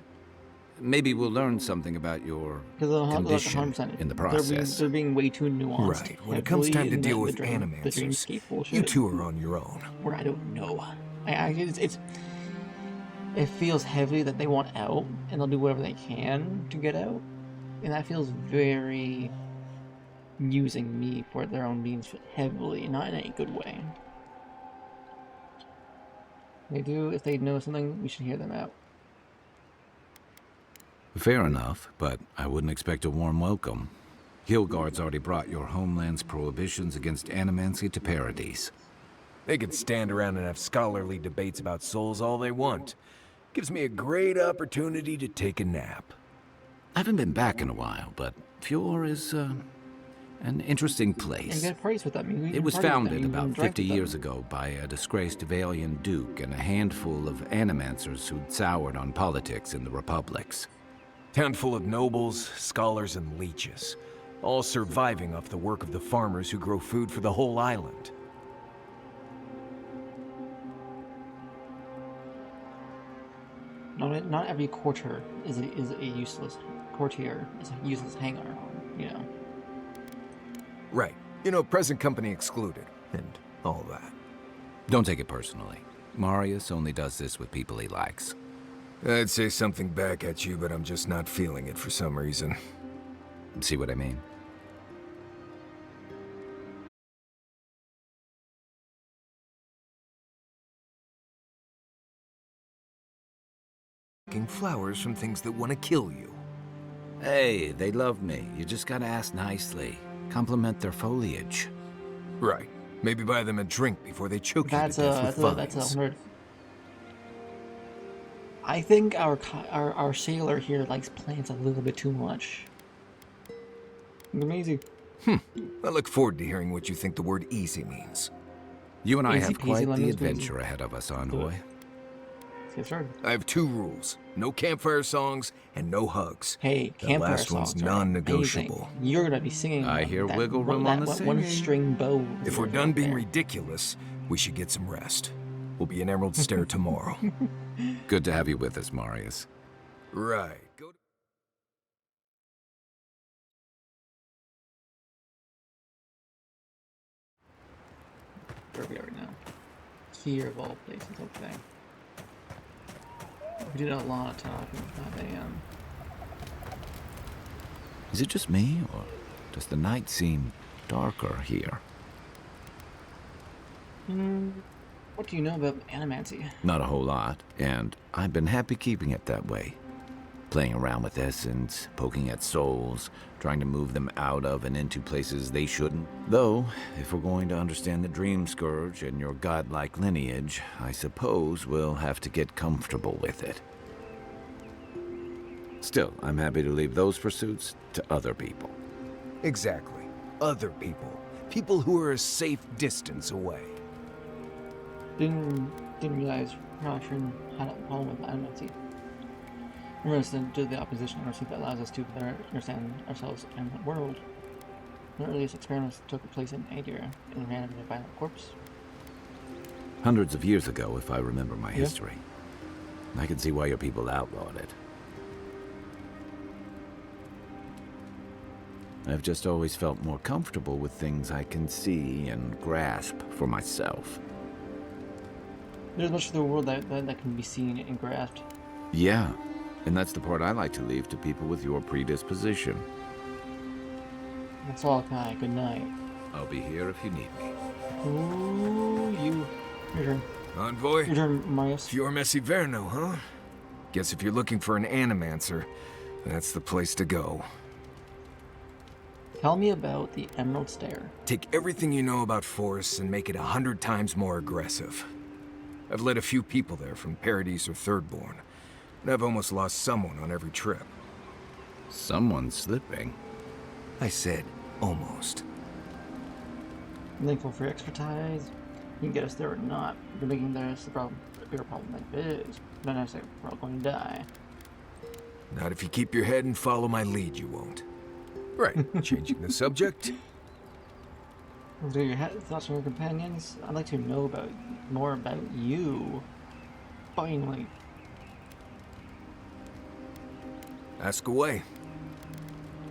Maybe we'll learn something about your condition in the process. They're being way too nuanced. Right. When it comes time to deal with Animancers, you two are on your own. Where I don't know. It feels heavy that they want out, and they'll do whatever they can to get out. And that feels very using me for their own means heavily, not in a good way. If they know something, we should hear them out. Fair enough, but I wouldn't expect a warm welcome. Hillguard's already brought your homeland's prohibitions against animancy to paradise. They could stand around and have scholarly debates about souls all they want. Gives me a great opportunity to take a nap. I haven't been back in a while, but Fior is, an interesting place. And get praise with them. It was founded about 50 years ago by a disgraced Valian duke and a handful of animancers who'd soured on politics in the republics. Town full of nobles, scholars, and leeches, all surviving off the work of the farmers who grow food for the whole island. Not every courtier is a useless courtier. Is a useless hanger, you know. Right. You know, present company excluded, and all that. Don't take it personally. Marius only does this with people he likes. I'd say something back at you, but I'm just not feeling it for some reason. See what I mean? Picking flowers from things that want to kill you. Hey, they love me. You just gotta ask nicely. Compliment their foliage. Right. Maybe buy them a drink before they choke you to death with vines. That's 100. I think our sailor here likes plants a little bit too much. Amazing. I look forward to hearing what you think the word easy means. You and I have quite the adventure ahead of us, Envoy. Get started. I have 2 rules. No campfire songs and no hugs. Hey, the campfire last songs one's non-negotiable. You're gonna be singing. I hear wiggle room on the one string bow. If we're done being ridiculous, we should get some rest. We'll be in Emerald Stair tomorrow. Good to have you with us, Marius. Right. Where we are now. Here of all places, okay. We did a lot of talking at 5 a.m. Is it just me, or does the night seem darker here? What do you know about animancy? Not a whole lot, and I've been happy keeping it that way. Playing around with essence, poking at souls, trying to move them out of and into places they shouldn't. Though, if we're going to understand the Dream Scourge and your godlike lineage, I suppose we'll have to get comfortable with it. Still, I'm happy to leave those pursuits to other people. Exactly. Other people. People who are a safe distance away. Didn't realize Roshan had a problem with animancy. Understand to the opposition or that allows us to better understand ourselves and the world. The earliest experiments took place in Adir in random and violent corpse. Hundreds of years ago, if I remember my history. I can see why your people outlawed it. I've just always felt more comfortable with things I can see and grasp for myself. There's much of the world that can be seen and grasped. Yeah, and that's the part I like to leave to people with your predisposition. That's all, Kai. Good night. I'll be here if you need me. Ooh, your turn. Envoy? Your turn, Marius. Fior Messi Verno, huh? Guess if you're looking for an animancer, that's the place to go. Tell me about the Emerald Stair. Take everything you know about forests and make it 100 times more aggressive. I've led a few people there from Paradise or Thirdborn, and I've almost lost someone on every trip. Someone's slipping. I said almost. I'm thankful for your expertise. You can get us there or not. You're making this the problem, a bigger problem like this. Then I say we're all going to die. Not if you keep your head and follow my lead, you won't. Right, changing the subject. Let's do your thoughts on your companions. I'd like to know more about you. Finally. Ask away.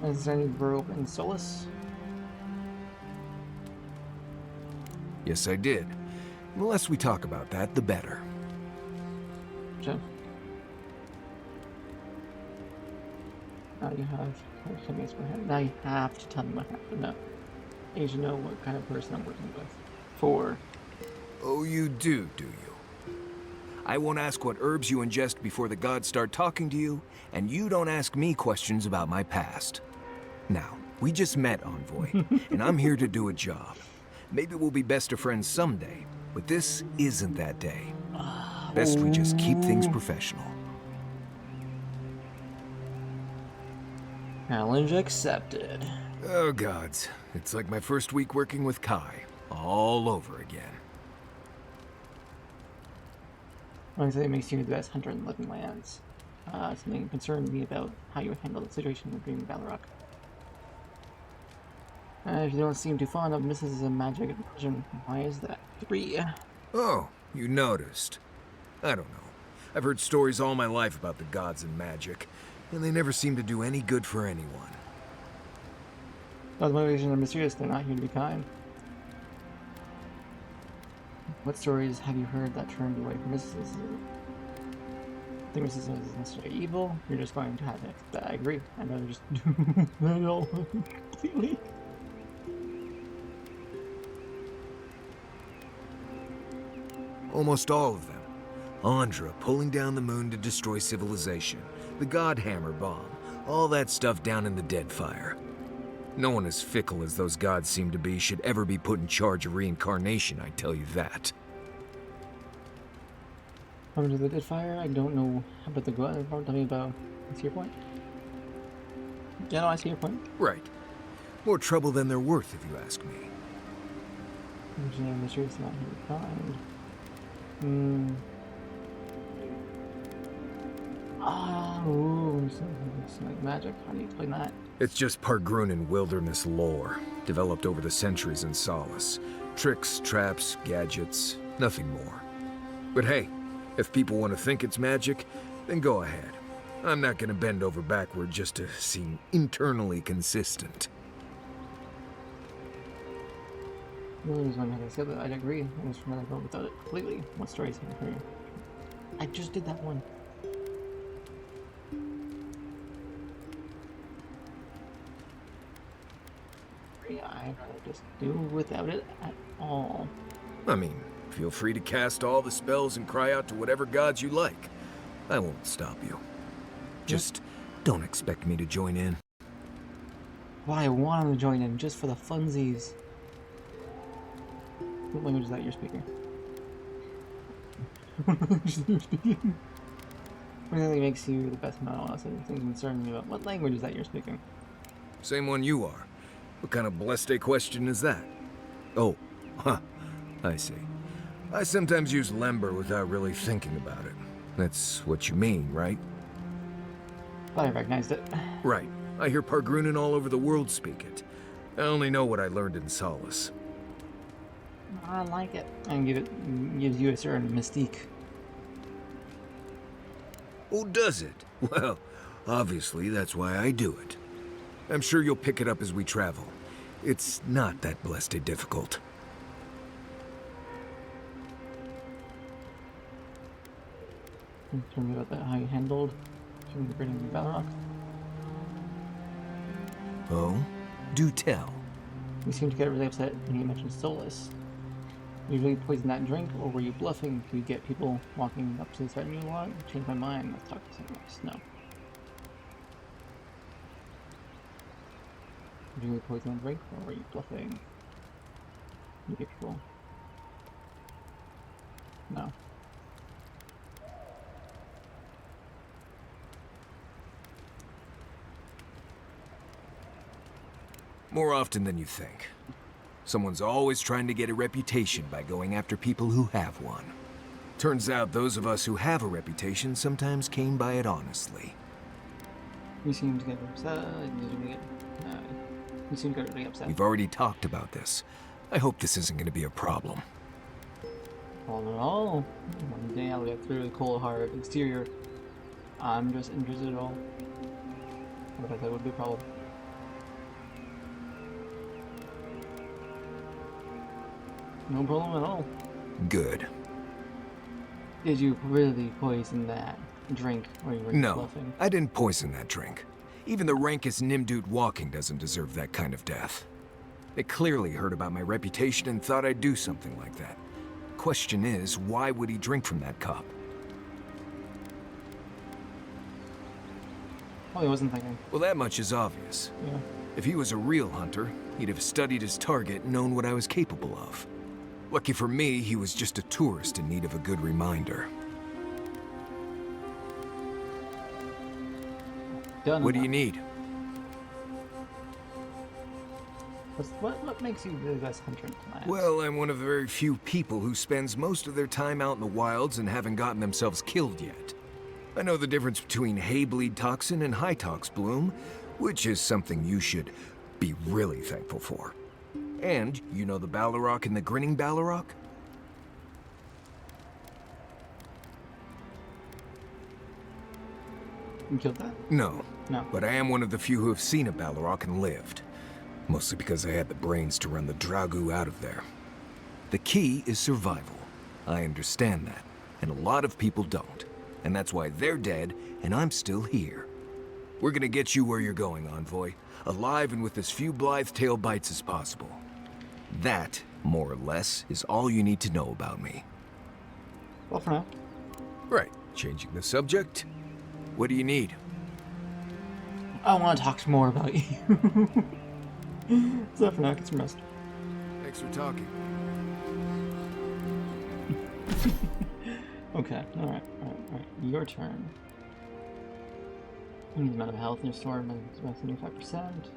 Has any grow up in Solus? Yes, I did. The less we talk about that, the better. Sure. Now you have now you have to tell me what happened. No. I need to know what kind of person I'm working with. For. Oh, you do you? I won't ask what herbs you ingest before the gods start talking to you, and you don't ask me questions about my past. Now, we just met, Envoy, and I'm here to do a job. Maybe we'll be best of friends someday, but this isn't that day. Best we just keep things professional. Challenge accepted. Oh, gods. It's like my first week working with Kai. All over again. Honestly, it makes you the best hunter in the Living Lands. Something concerned me about how you handle the situation with Green Balrog. If you don't seem too fond of Mrs. Magic and Illusion, why is that? 3. Oh, you noticed. I don't know. I've heard stories all my life about the gods and magic, and they never seem to do any good for anyone. Those motivations are mysterious, they're not here to be kind. What stories have you heard that turned away from Mrs. I think Mrs. isn't necessarily evil, you're just going to have it. I agree. I'd rather just do it all completely. Almost all of them. Andra pulling down the moon to destroy civilization. The Godhammer bomb. All that stuff down in the Deadfire. No one as fickle as those gods seem to be should ever be put in charge of reincarnation, I tell you that. Coming to the Deadfire, I don't know about the God. Tell me about. I see your point. Yeah, no, I see your point. Right. More trouble than they're worth, if you ask me. Mysterious, not here to find. It's like magic. How do you explain that? It's just Pargrunan wilderness lore, developed over the centuries in Solace. Tricks, traps, gadgets, nothing more. But hey, if people want to think it's magic, then go ahead. I'm not gonna bend over backward just to seem internally consistent. I said that I'd agree. I was from another without it completely. What stories have you heard? I just did that one. I'd rather just do without it at all. I mean, feel free to cast all the spells and cry out to whatever gods you like. I won't stop you. Just don't expect me to join in. Well, I want him to join in just for the funsies. What language is that you're speaking? What language is that you're speaking? What really makes you the best man on us? Anything concerning me about what language is that you're speaking? Same one you are. What kind of blessed question is that? Oh, huh. I see. I sometimes use Lember without really thinking about it. That's what you mean, right? Thought I recognized it. Right. I hear Pargrunan all over the world speak it. I only know what I learned in Solace. I like it. And gives you a certain mystique. Oh, does it? Well, obviously that's why I do it. I'm sure you'll pick it up as we travel. It's not that blessed difficult. Tell me about that, how you handled the grading of Balrog. Oh? Do tell. You seemed to get really upset when you mentioned Solus. Did you really poison that drink, or were you bluffing to get people walking up to threaten you a lot? Changed my mind, let's talk to someone else. No. Did you really poison the drink, or were you bluffing to get people? No. More often than you think. Someone's always trying to get a reputation by going after people who have one. Turns out those of us who have a reputation sometimes came by it honestly. You seem to get upset. You seem to get really upset. We've already talked about this. I hope this isn't going to be a problem. Not at all. One day I'll get through the cold hard exterior. I'm just interested at all. Otherwise that would be a problem. No problem at all. Good. Did you really poison that drink, or you were No, bluffing? I didn't poison that drink. Even the rankest Nimdude walking doesn't deserve that kind of death. They clearly heard about my reputation and thought I'd do something like that. Question is, why would he drink from that cup? Oh, he wasn't thinking. Well, that much is obvious. Yeah. If he was a real hunter, he'd have studied his target and known what I was capable of. Lucky for me, he was just a tourist in need of a good reminder. What do you need? What makes you the best hunter in the class? Well, I'm one of the very few people who spends most of their time out in the wilds and haven't gotten themselves killed yet. I know the difference between hay-bleed toxin and high-tox bloom, which is something you should be really thankful for. And you know the Balrog and the grinning Balrog? You killed that? No. No. But I am one of the few who have seen a Balrog and lived. Mostly because I had the brains to run the Dragu out of there. The key is survival. I understand that. And a lot of people don't. And that's why they're dead, and I'm still here. We're gonna get you where you're going, Envoy. Alive and with as few blithe-tail bites as possible. That, more or less, is all you need to know about me. Well, for now. Right. Changing the subject. What do you need? I want to talk more about you. So for now, get some rest. Thanks for talking. Okay, alright. Your turn. You need the amount of health in your store, it's about 75%.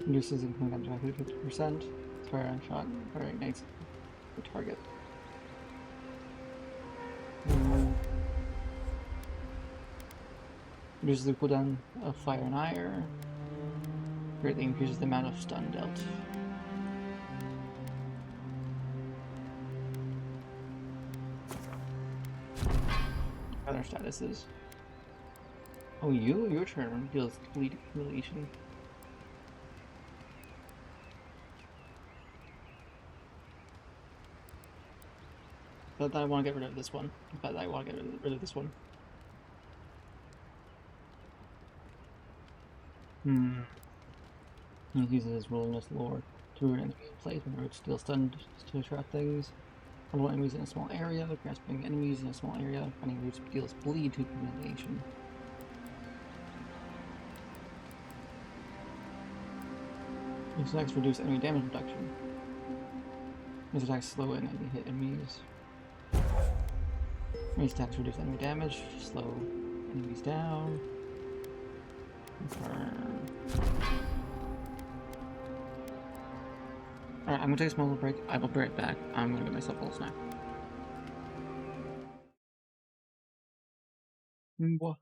Reduces incoming damage by 50%. Fire on shot, fire ignites the target. Reduces the cooldown of fire and ire. Greatly increases the amount of stun dealt. Other statuses. Oh, your turn deals complete accumulation. But I want to get rid of this one. He uses his wilderness lore to ruin enemies place when roots deal stun to attract things. Control enemies in a small area, grasping enemies in a small area, finding roots deals bleed to accumulation. These attacks reduce enemy damage reduction. These attacks slow and hit enemies. These attacks reduce enemy damage, slow enemies down. Confirm. Alright, I'm gonna take a small break. I will be right back. I'm gonna get myself a little snack. What?